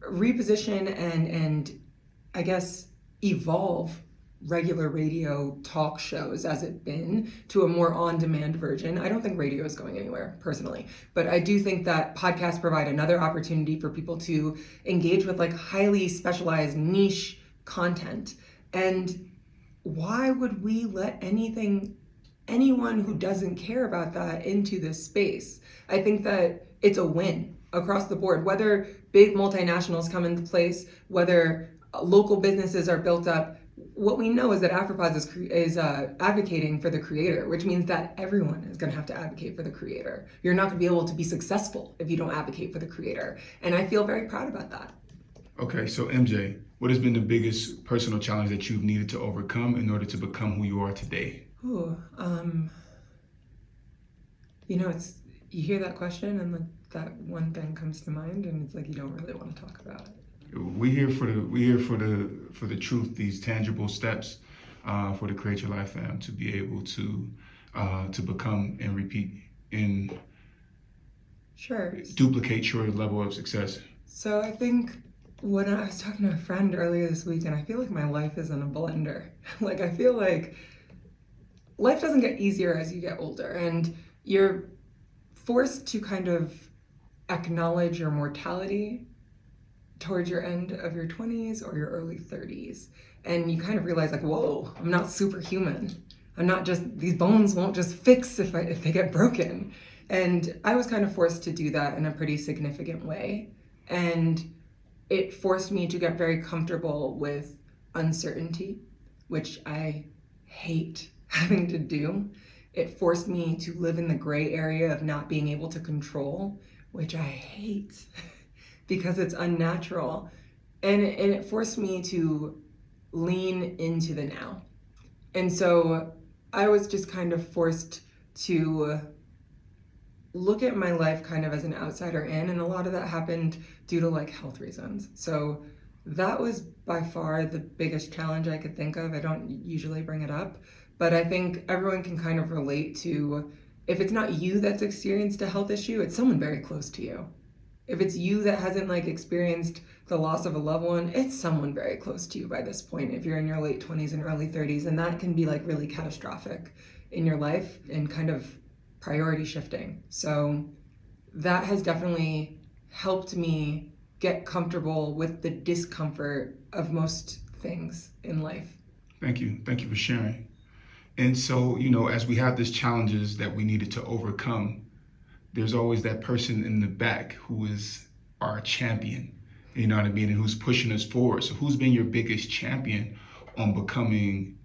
reposition and I guess evolve regular radio talk shows as it's been to a more on-demand version. I don't think radio is going anywhere personally, but I do think that podcasts provide another opportunity for people to engage with like highly specialized niche content. And why would we let anyone who doesn't care about that into this space? I think that it's a win across the board, whether big multinationals come into place, whether local businesses are built up. What we know is that Afripods is advocating for the creator, which means that everyone is going to have to advocate for the creator. You're not going to be able to be successful if you don't advocate for the creator. And I feel very proud about that. Okay, so MJ, what has been the biggest personal challenge that you've needed to overcome in order to become who you are today? You hear that question and that one thing comes to mind, and it's like you don't really want to talk about it. We're here for the truth, these tangible steps for the Create Your Life fam to be able to become and repeat and duplicate your level of success. So I think when I was talking to a friend earlier this week, and I feel like my life is in a blender. Like I feel like life doesn't get easier as you get older, and you're forced to kind of acknowledge your mortality towards your end of your 20s or your early 30s. And you kind of realize like, whoa, I'm not superhuman. I'm not just, these bones won't just fix if they get broken. And I was kind of forced to do that in a pretty significant way. And it forced me to get very comfortable with uncertainty, which I hate having to do. It forced me to live in the gray area of not being able to control, which I hate because it's unnatural. And it forced me to lean into the now. And so I was just kind of forced to look at my life kind of as an outsider in, and a lot of that happened due to like health reasons. So that was by far the biggest challenge I could think of. I don't usually bring it up, but I think everyone can kind of relate to, if it's not you that's experienced a health issue, it's someone very close to you. If it's you that hasn't like experienced the loss of a loved one, it's someone very close to you by this point, if you're in your late 20s and early 30s, and that can be like really catastrophic in your life and kind of priority shifting. So that has definitely helped me get comfortable with the discomfort of most things in life. Thank you. Thank you for sharing. And so, as we have these challenges that we needed to overcome, there's always that person in the back who is our champion, you know what I mean, and who's pushing us forward. So who's been your biggest champion on becoming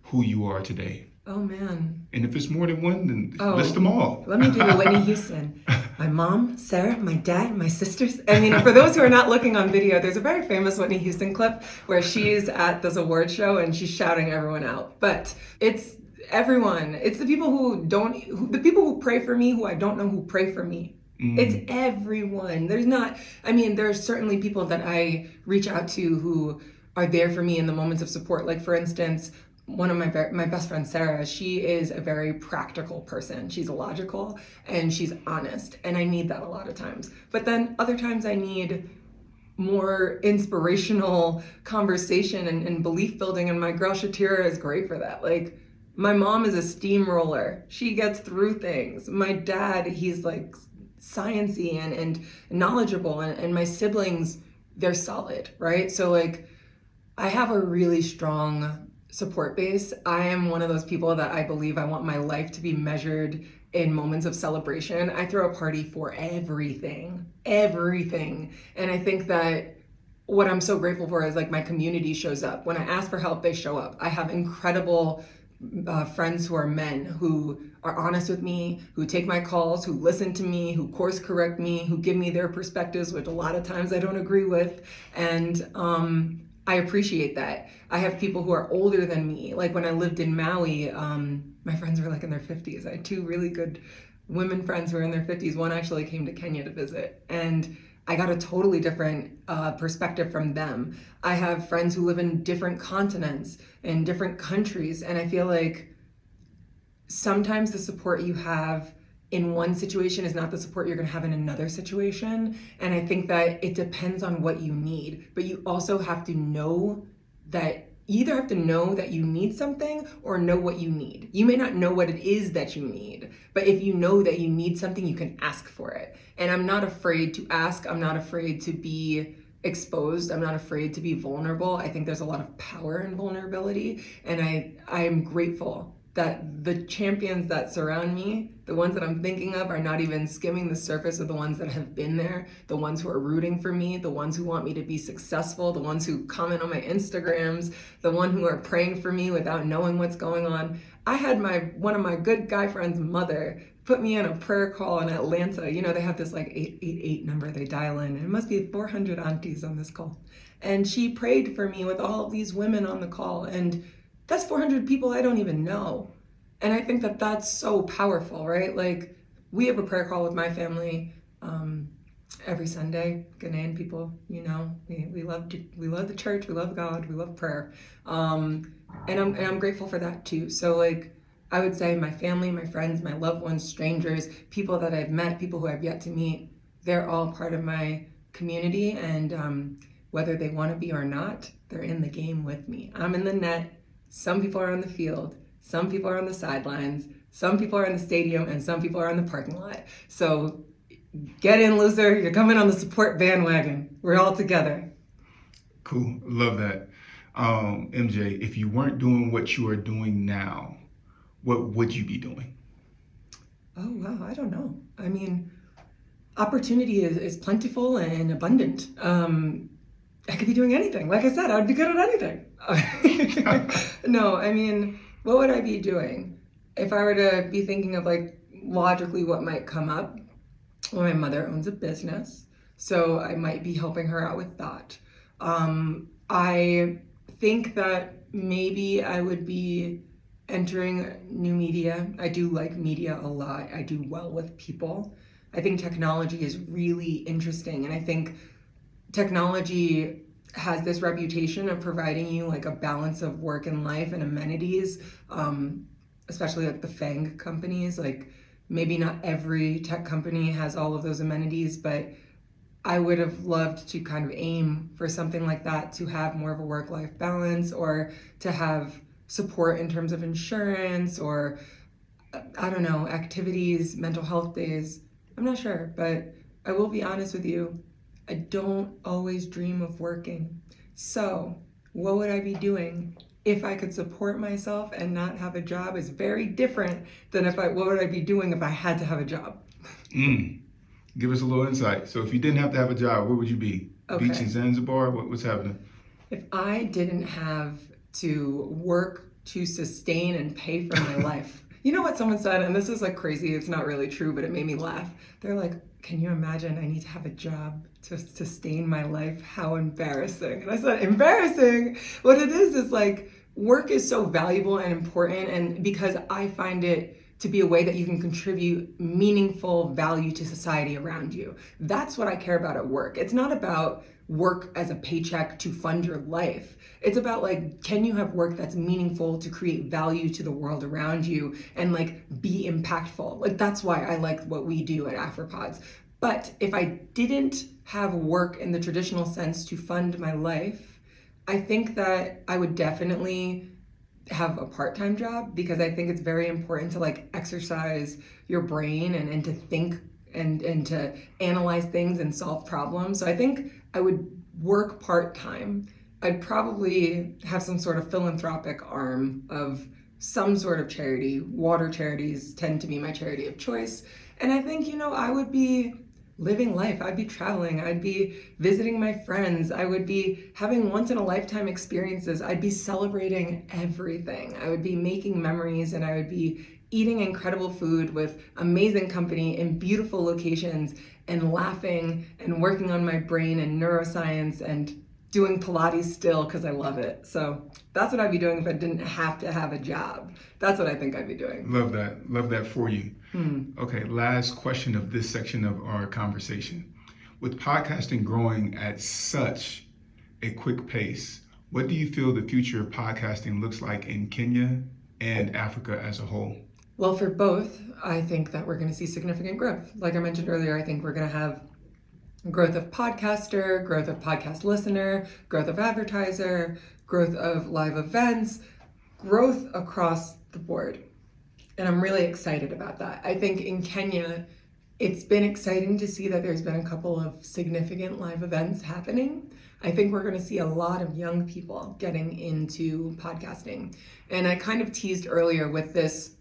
who you are today? Oh, man. And if it's more than one, then list them all. Let me do the Whitney Houston. My mom, Sarah, my dad, my sisters. I mean, for those who are not looking on video, there's a very famous Whitney Houston clip where she's at this award show and she's shouting everyone out. But it's everyone. It's the people the people who pray for me, who I don't know who pray for me. It's everyone. There's certainly people that I reach out to who are there for me in the moments of support. Like, for instance, one of my best friend, Sarah, she is a very practical person. She's logical and she's honest. And I need that a lot of times. But then other times I need more inspirational conversation and belief building. And my girl Shatira is great for that. Like, my mom is a steamroller. She gets through things. My dad, he's like sciencey and knowledgeable. And my siblings, they're solid, right? So like, I have a really strong support base. I am one of those people that I believe I want my life to be measured in moments of celebration. I throw a party for everything. And I think that what I'm so grateful for is like my community shows up. When I ask for help, they show up. I have incredible friends who are men, who are honest with me, who take my calls, who listen to me, who course correct me, who give me their perspectives, which a lot of times I don't agree with. And I appreciate that. I have people who are older than me. Like when I lived in Maui, my friends were like in their 50s. I had two really good women friends who were in their 50s. One actually came to Kenya to visit, and I got a totally different perspective from them. I have friends who live in different continents, in different countries, and I feel like sometimes the support you have in one situation is not the support you're going to have in another situation. And I think that it depends on what you need, but you also have to know that you either have to know that you need something or know what you need. You may not know what it is that you need, but if you know that you need something, you can ask for it. And I'm not afraid to ask. I'm not afraid to be exposed. I'm not afraid to be vulnerable. I think there's a lot of power in vulnerability. And I am grateful that the champions that surround me, the ones that I'm thinking of, are not even skimming the surface of the ones that have been there, the ones who are rooting for me, the ones who want me to be successful, the ones who comment on my Instagrams, the one who are praying for me without knowing what's going on. I had one of my good guy friends' mother put me in a prayer call in Atlanta. You know, they have this like 888 number they dial in, and it must be 400 aunties on this call. And she prayed for me with all of these women on the call, and that's 400 people I don't even know. And I think that that's so powerful, right? Like, we have a prayer call with my family every Sunday. Ghanaian people, you know, we love the church, we love God, we love prayer. And I'm grateful for that too. So like, I would say my family, my friends, my loved ones, strangers, people that I've met, people who I've yet to meet, they're all part of my community. And whether they want to be or not, they're in the game with me. I'm in the net. Some people are on the field. Some people are on the sidelines. Some people are in the stadium, and some people are in the parking lot. So get in, loser. You're coming on the support bandwagon. We're all together. Cool. Love that. MJ, if you weren't doing what you are doing now, what would you be doing? Oh, wow. I don't know. I mean, opportunity is plentiful and abundant. I could be doing anything. Like I said, I'd be good at anything. No, I mean, what would I be doing? If I were to be thinking of like logically what might come up, well, my mother owns a business, so I might be helping her out with that. I think that maybe I would be entering new media. I do like media a lot. I do well with people. I think technology is really interesting, and I think technology has this reputation of providing you like a balance of work and life and amenities, especially like the FANG companies. Like maybe not every tech company has all of those amenities, but I would have loved to kind of aim for something like that, to have more of a work-life balance, or to have support in terms of insurance, or I don't know, activities, mental health days. I'm not sure, but I will be honest with you, I don't always dream of working. So what would I be doing if I could support myself and not have a job is very different than what would I be doing if I had to have a job? Give us a little insight. So if you didn't have to have a job, where would you be? Okay. Beach in Zanzibar? What's happening? If I didn't have to work to sustain and pay for my life. You know what someone said, and this is like crazy, it's not really true, but it made me laugh. They're like, can you imagine I need to have a job to sustain my life? How embarrassing. And I said, embarrassing? What it is like, work is so valuable and important, and because I find it to be a way that you can contribute meaningful value to society around you. That's what I care about at work. It's not about work as a paycheck to fund your life. It's about like, can you have work that's meaningful to create value to the world around you and like be impactful? Like that's why I like what we do at Afripods. But if I didn't have work in the traditional sense to fund my life, I think that I would definitely have a part-time job, because I think it's very important to like exercise your brain and to think and to analyze things and solve problems. So I think I would work part-time. I'd probably have some sort of philanthropic arm of some sort of charity. Water charities tend to be my charity of choice. And I think, I would be living life. I'd be traveling. I'd be visiting my friends. I would be having once in a lifetime experiences. I'd be celebrating everything. I would be making memories, and I would be eating incredible food with amazing company in beautiful locations, and laughing and working on my brain and neuroscience and doing Pilates still because I love it. So that's what I'd be doing if I didn't have to have a job. That's what I think I'd be doing. Love that. Love that for you. Okay, last question of this section of our conversation. With podcasting growing at such a quick pace, what do you feel the future of podcasting looks like in Kenya and Africa as a whole? Well, for both, I think that we're going to see significant growth. Like I mentioned earlier, I think we're going to have growth of podcaster, growth of podcast listener, growth of advertiser, growth of live events, growth across the board. And I'm really excited about that. I think in Kenya, it's been exciting to see that there's been a couple of significant live events happening. I think we're going to see a lot of young people getting into podcasting. And I kind of teased earlier with this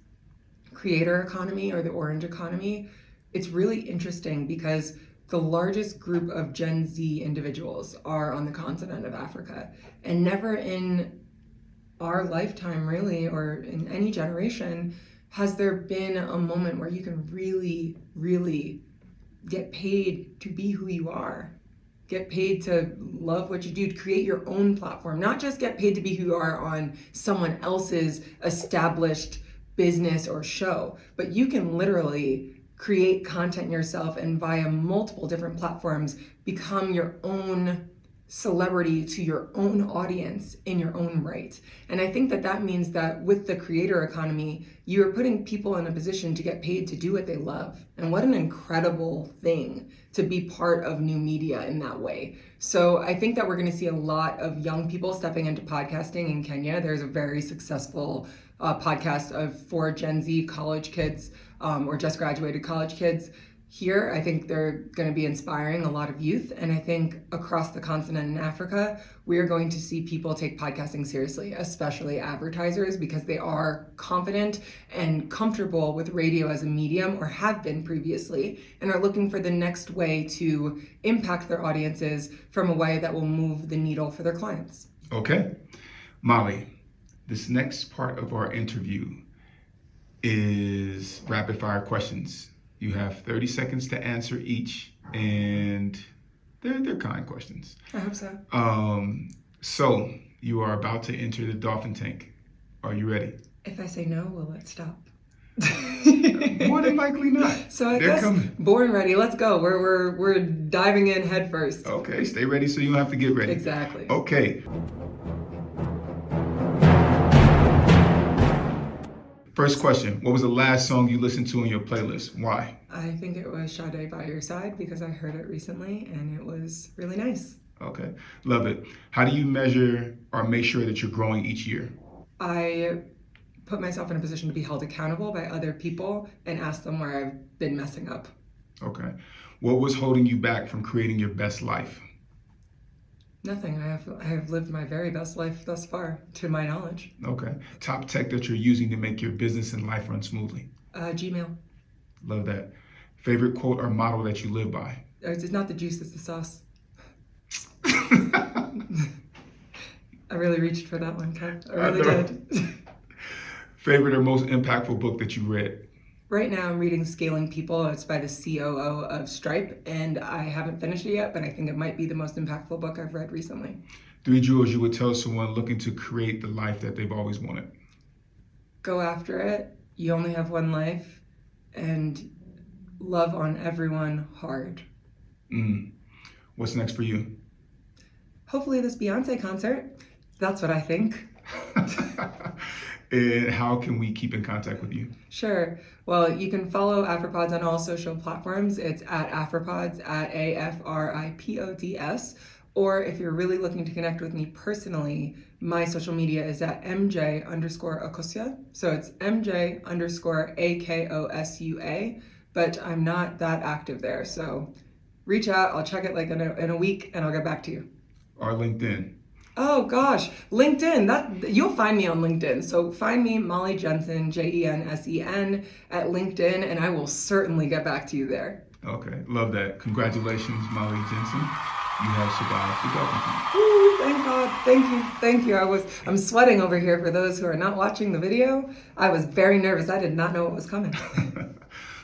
creator economy or the orange economy. It's really interesting because the largest group of Gen Z individuals are on the continent of Africa. And never in our lifetime, really, or in any generation, has there been a moment where you can really, really get paid to be who you are, get paid to love what you do, to create your own platform, not just get paid to be who you are on someone else's established business or show, but you can literally create content yourself and via multiple different platforms become your own celebrity to your own audience in your own right. And I think that means that with the creator economy, you're putting people in a position to get paid to do what they love. And what an incredible thing to be part of new media in that way. So I think that we're going to see a lot of young people stepping into podcasting in Kenya. There's a very successful podcast for Gen Z college kids or just graduated college kids. here, I think they're going to be inspiring a lot of youth. And I think across the continent in Africa, we are going to see people take podcasting seriously, especially advertisers, because they are confident and comfortable with radio as a medium, or have been previously, and are looking for the next way to impact their audiences from a way that will move the needle for their clients. Okay. Molly, this next part of our interview is rapid fire questions. You have 30 seconds to answer each, and they're kind questions. I hope so. So you are about to enter the dolphin tank. Are you ready? If I say no, will it stop? More than likely not. So I They're guess coming. born ready. Let's go. We're diving in head first. Okay, stay ready so you don't have to get ready. Exactly. Okay. First question, what was the last song you listened to in your playlist? Why? I think it was Sade By Your Side, because I heard it recently and it was really nice. Okay, love it. How do you measure or make sure that you're growing each year? I put myself in a position to be held accountable by other people and ask them where I've been messing up. Okay. What was holding you back from creating your best life? Nothing. I have lived my very best life thus far, to my knowledge. Okay. Top tech that you're using to make your business and life run smoothly? Gmail. Love that. Favorite quote or motto that you live by? It's not the juice, it's the sauce. I really reached for that one, Kev. I really did. Favorite or most impactful book that you read? Right now I'm reading Scaling People. It's by the COO of Stripe, and I haven't finished it yet, but I think it might be the most impactful book I've read recently. 3 jewels you would tell someone looking to create the life that they've always wanted? Go after it. You only have one life, and love on everyone hard. What's next for you? Hopefully this Beyonce concert. That's what I think. And how can we keep in contact with you? Sure. Well, you can follow Afripods on all social platforms. It's at Afripods, at AFRIPODS. Or if you're really looking to connect with me personally, my social media is at MJ_Akosua. So it's MJ_AKOSUA, but I'm not that active there. So reach out. I'll check it like in a week and I'll get back to you. Or LinkedIn? Oh gosh, LinkedIn. You'll find me on LinkedIn. So find me, Molly Jensen, JENSEN, at LinkedIn, and I will certainly get back to you there. Okay, love that. Congratulations, Molly Jensen. You have survived the dolphin tank. Ooh, thank God. Thank you. I'm sweating over here for those who are not watching the video. I was very nervous. I did not know what was coming.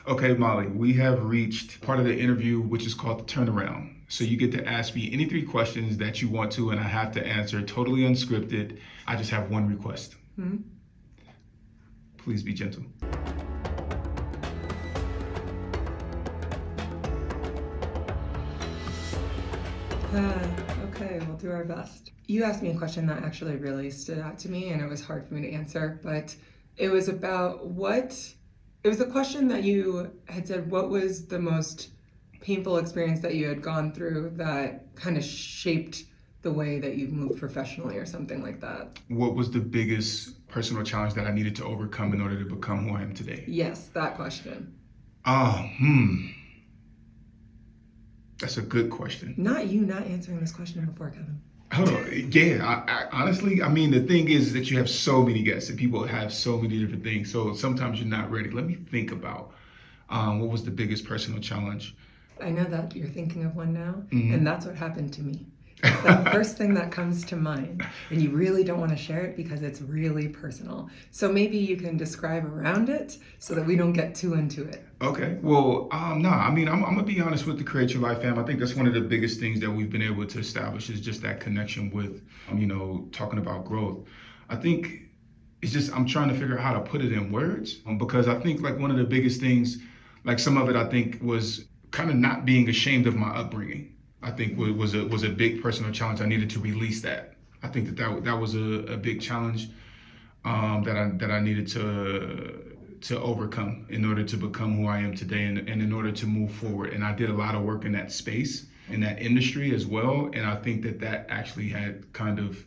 Okay, Molly, we have reached part of the interview, which is called the turnaround. So you get to ask me any 3 questions that you want to, and I have to answer totally unscripted. I just have one request. Please be gentle. Okay, we'll do our best. You asked me a question that actually really stood out to me, and it was hard for me to answer, but it was about it was a question that you had said, what was the most painful experience that you had gone through that kind of shaped the way that you've moved professionally, or something like that? What was the biggest personal challenge that I needed to overcome in order to become who I am today? Yes, that question. That's a good question. Not you not answering this question before, Kevin. Oh, yeah, I honestly, I mean, the thing is that you have so many guests and people have so many different things. So sometimes you're not ready. Let me think about what was the biggest personal challenge. I know that you're thinking of one now, and that's what happened to me. It's the first thing that comes to mind, and you really don't want to share it because it's really personal. So maybe you can describe around it so that we don't get too into it. Okay, well, no, I mean, I'm gonna be honest with the Create Your Life fam. I think that's one of the biggest things that we've been able to establish is just that connection with, talking about growth. I think it's just, I'm trying to figure out how to put it in words, because I think like one of the biggest things, like some of it I think was kind of not being ashamed of my upbringing. I think was a big personal challenge. I needed to release that. I think that was a big challenge that I needed to overcome in order to become who I am today and in order to move forward. And I did a lot of work in that space, in that industry as well. And I think that actually had kind of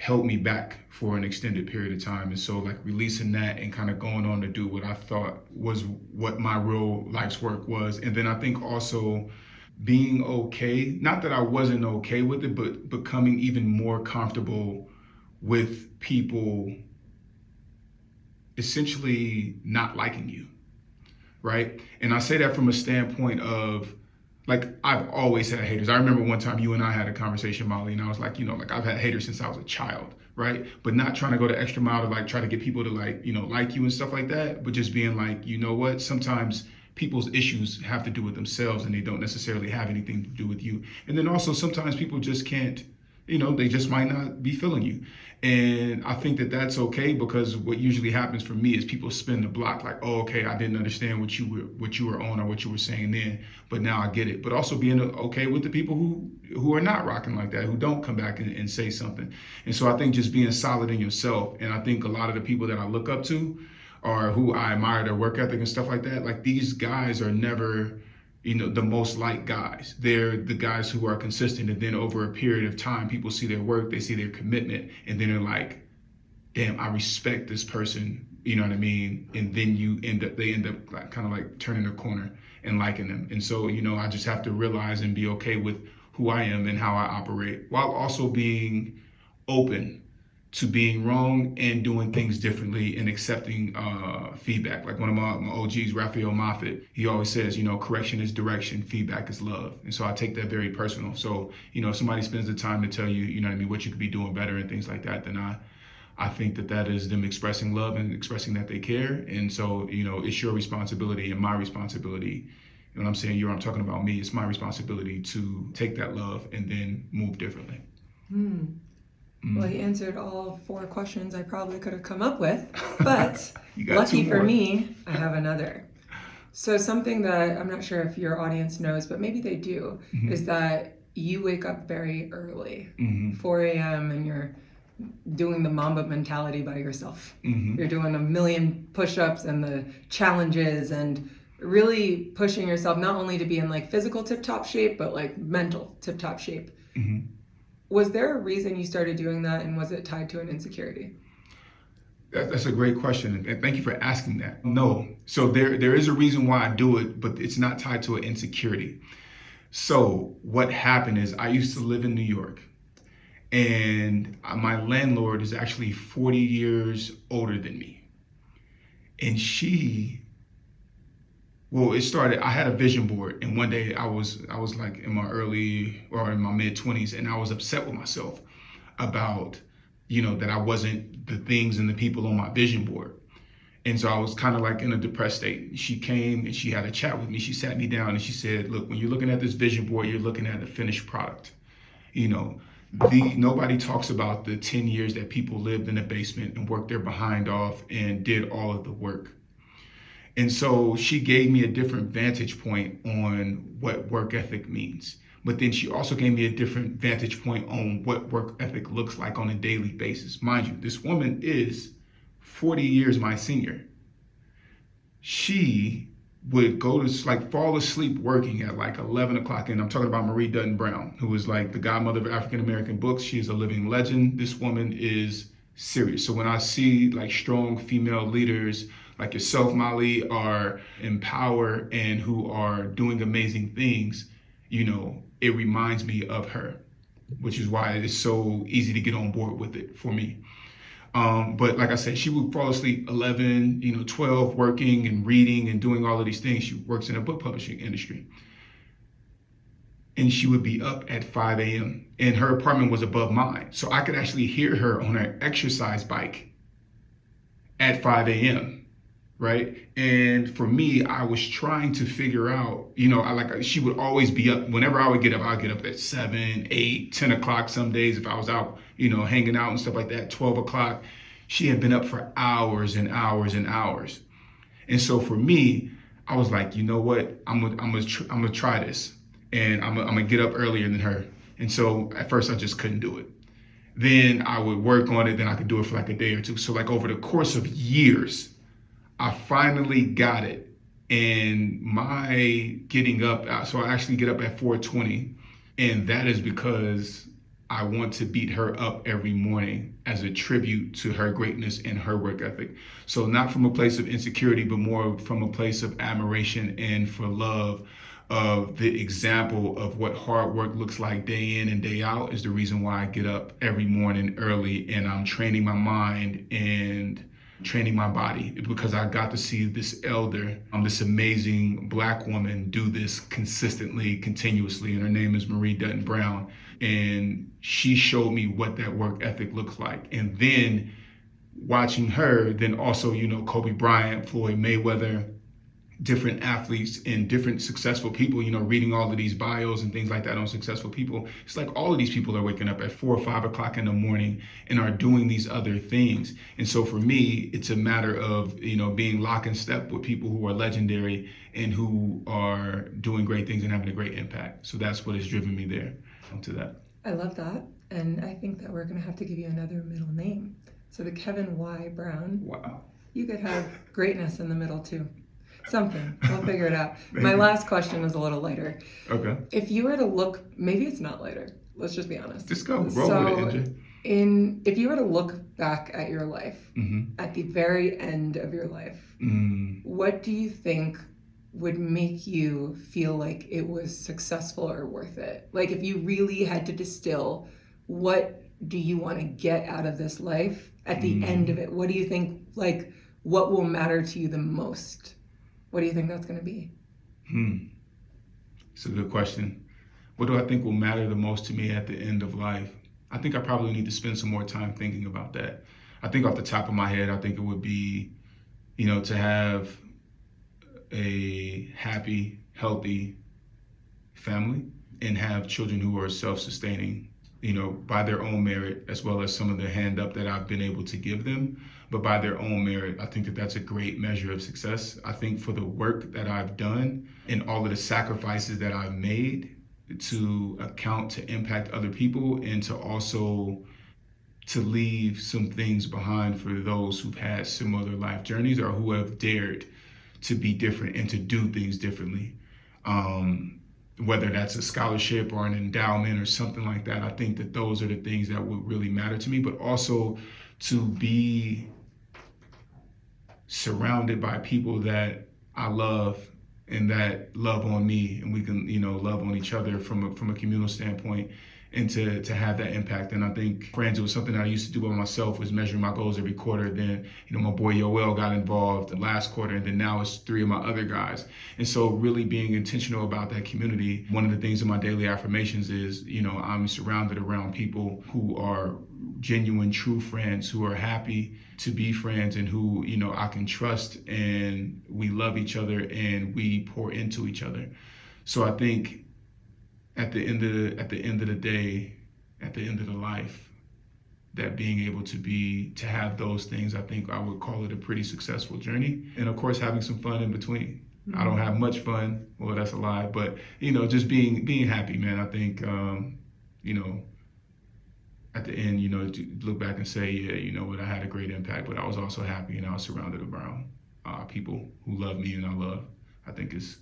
held me back for an extended period of time. And so like releasing that and kind of going on to do what I thought was what my real life's work was. And then I think also being okay, not that I wasn't okay with it, but becoming even more comfortable with people essentially not liking you, right? And I say that from a standpoint of, like, I've always had haters. I remember one time you and I had a conversation, Molly, and I was like, like I've had haters since I was a child, right? But not trying to go the extra mile to like try to get people to like you and stuff like that, but just being like, you know what, sometimes people's issues have to do with themselves and they don't necessarily have anything to do with you. And then also sometimes people just can't, they just might not be feeling you. And I think that that's okay, because what usually happens for me is people spin the block like, oh, okay, I didn't understand what you were on or what you were saying then, but now I get it. But also being okay with the people who are not rocking like that, who don't come back and say something. And so I think just being solid in yourself. And I think a lot of the people that I look up to or who I admire their work ethic and stuff like that, like these guys are never the most liked guys. They're the guys who are consistent, and then over a period of time, people see their work, they see their commitment, and then they're like, damn, I respect this person, you know what I mean? And then they end up like, kind of like turning the corner and liking them. And so, I just have to realize and be okay with who I am and how I operate, while also being open to being wrong and doing things differently and accepting feedback. Like one of my OGs, Raphael Moffitt, he always says, correction is direction, feedback is love. And so I take that very personal. So, if somebody spends the time to tell you, what you could be doing better and things like that, then I think that is them expressing love and expressing that they care. And so, it's your responsibility and my responsibility. When I'm saying I'm talking about me, it's my responsibility to take that love and then move differently. Well, he answered all 4 questions I probably could have come up with, but lucky for me, I have another. So something that I'm not sure if your audience knows, but maybe they do, is that you wake up very early, 4 a.m., and you're doing the Mamba mentality by yourself. You're doing 1,000,000 push-ups and the challenges and really pushing yourself not only to be in like physical tip-top shape, but like mental tip-top shape. Was there a reason you started doing that, and was it tied to an insecurity? That's a great question, and thank you for asking that. No, so there is a reason why I do it, but it's not tied to an insecurity. So what happened is I used to live in New York, and my landlord is actually 40 years older than me. And it started, I had a vision board, and one day I was like in my early or in my mid 20s, and I was upset with myself about, that I wasn't the things and the people on my vision board. And so I was kind of like in a depressed state. She came and she had a chat with me. She sat me down and she said, look, when you're looking at this vision board, you're looking at the finished product. Nobody talks about the 10 years that people lived in a basement and worked their behind off and did all of the work. And so she gave me a different vantage point on what work ethic means. But then she also gave me a different vantage point on what work ethic looks like on a daily basis. Mind you, this woman is 40 years my senior. She would go to fall asleep working at like 11 o'clock. And I'm talking about Marie Dutton Brown, who is like the godmother of African-American books. She is a living legend. This woman is serious. So when I see like strong female leaders like yourself, Molly, are in power and who are doing amazing things, it reminds me of her, which is why it's so easy to get on board with it for me. But like I said, she would fall asleep 11, 12, working and reading and doing all of these things. She works in a book publishing industry. And she would be up at 5 a.m. and her apartment was above mine. So I could actually hear her on her exercise bike at 5 a.m. Right. And for me, I was trying to figure out, she would always be up. Whenever I would get up, I'd get up at 7, 8, 10 o'clock some days if I was out, hanging out and stuff like that, 12 o'clock. She had been up for hours and hours and hours. And so for me, I was like, you know what, I'm gonna try this, and I'm gonna get up earlier than her. And so at first I just couldn't do it. Then I would work on it, then I could do it for like a day or two. So like over the course of years, I finally got it. And my getting up, so I actually get up at 4:20, and that is because I want to beat her up every morning as a tribute to her greatness and her work ethic. So not from a place of insecurity, but more from a place of admiration and for love of the example of what hard work looks like day in and day out is the reason why I get up every morning early and I'm training my mind and training my body, because I got to see this elder, this amazing Black woman do this consistently, continuously, and her name is Marie Dutton Brown. And she showed me what that work ethic looks like. And then watching her, then also, Kobe Bryant, Floyd Mayweather, different athletes and different successful people, reading all of these bios and things like that on successful people. It's like all of these people are waking up at 4 or 5 o'clock in the morning and are doing these other things. And so for me, it's a matter of, being lock and step with people who are legendary and who are doing great things and having a great impact. So that's what has driven me there to that. I love that. And I think that we're going to have to give you another middle name. So the Kevin Y. Brown. Wow. You could have greatness in the middle too. Something. We'll figure it out. My last question is a little lighter. Okay. If you were to look, maybe it's not lighter. Let's just be honest. Just go. Roll with it, NJ. If you were to look back at your life, at the very end of your life, what do you think would make you feel like it was successful or worth it? Like if you really had to distill, what do you want to get out of this life at the end of it? What do you think, like, what will matter to you the most? What do you think that's going to be? It's a good question. What do I think will matter the most to me at the end of life? I think I probably need to spend some more time thinking about that. I think off the top of my head, I think it would be, to have a happy, healthy family and have children who are self-sustaining, by their own merit, as well as some of the hand up that I've been able to give them. But by their own merit, I think that that's a great measure of success. I think for the work that I've done and all of the sacrifices that I've made to account, to impact other people, and to also to leave some things behind for those who've had similar life journeys or who have dared to be different and to do things differently. Whether that's a scholarship or an endowment or something like that, I think that those are the things that would really matter to me, but also to be surrounded by people that I love and that love on me, and we can, love on each other from a communal standpoint, and to have that impact. And I think, friends, it was something that I used to do by myself, was measuring my goals every quarter. Then, my boy Yoel got involved last quarter, and then now it's 3 of my other guys. And so really being intentional about that community. One of the things in my daily affirmations is, I'm surrounded around people who are genuine, true friends, who are happy to be friends, and who, I can trust, and we love each other and we pour into each other. So I think at the end of the day, at the end of the life, that being able to have those things, I think I would call it a pretty successful journey. And of course, having some fun in between. I don't have much fun. Well, that's a lie, but just being happy, man. I think, at the end, to look back and say, yeah, I had a great impact, but I was also happy and I was surrounded around people who love me and I love. I think is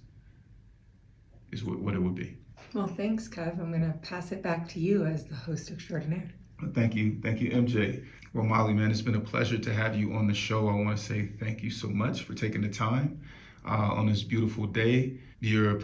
what it would be. Well, thanks, Kev. I'm going to pass it back to you as the host extraordinaire. Thank you, MJ. Well, Molly, man, it's been a pleasure to have you on the show. I want to say thank you so much for taking the time on this beautiful day. You're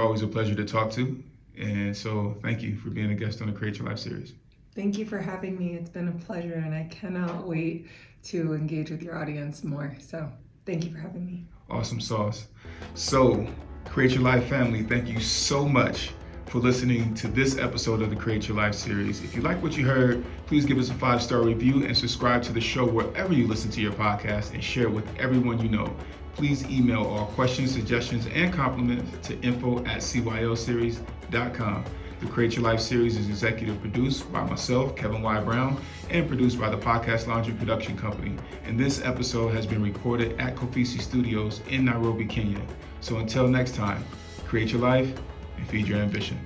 always a pleasure to talk to. And so thank you for being a guest on the Create Your Life series. Thank you for having me. It's been a pleasure, and I cannot wait to engage with your audience more. So thank you for having me. Awesome sauce. So, Create Your Life family, thank you so much for listening to this episode of the Create Your Life series. If you like what you heard, please give us a 5-star review and subscribe to the show wherever you listen to your podcast, and share it with everyone you know. Please email all questions, suggestions, and compliments to info@cylseries.com. The Create Your Life series is executive produced by myself, Kevin Y. Brown, and produced by the Podcast Laundry Production Company. And this episode has been recorded at Kofisi Studios in Nairobi, Kenya. So until next time, create your life and feed your ambition.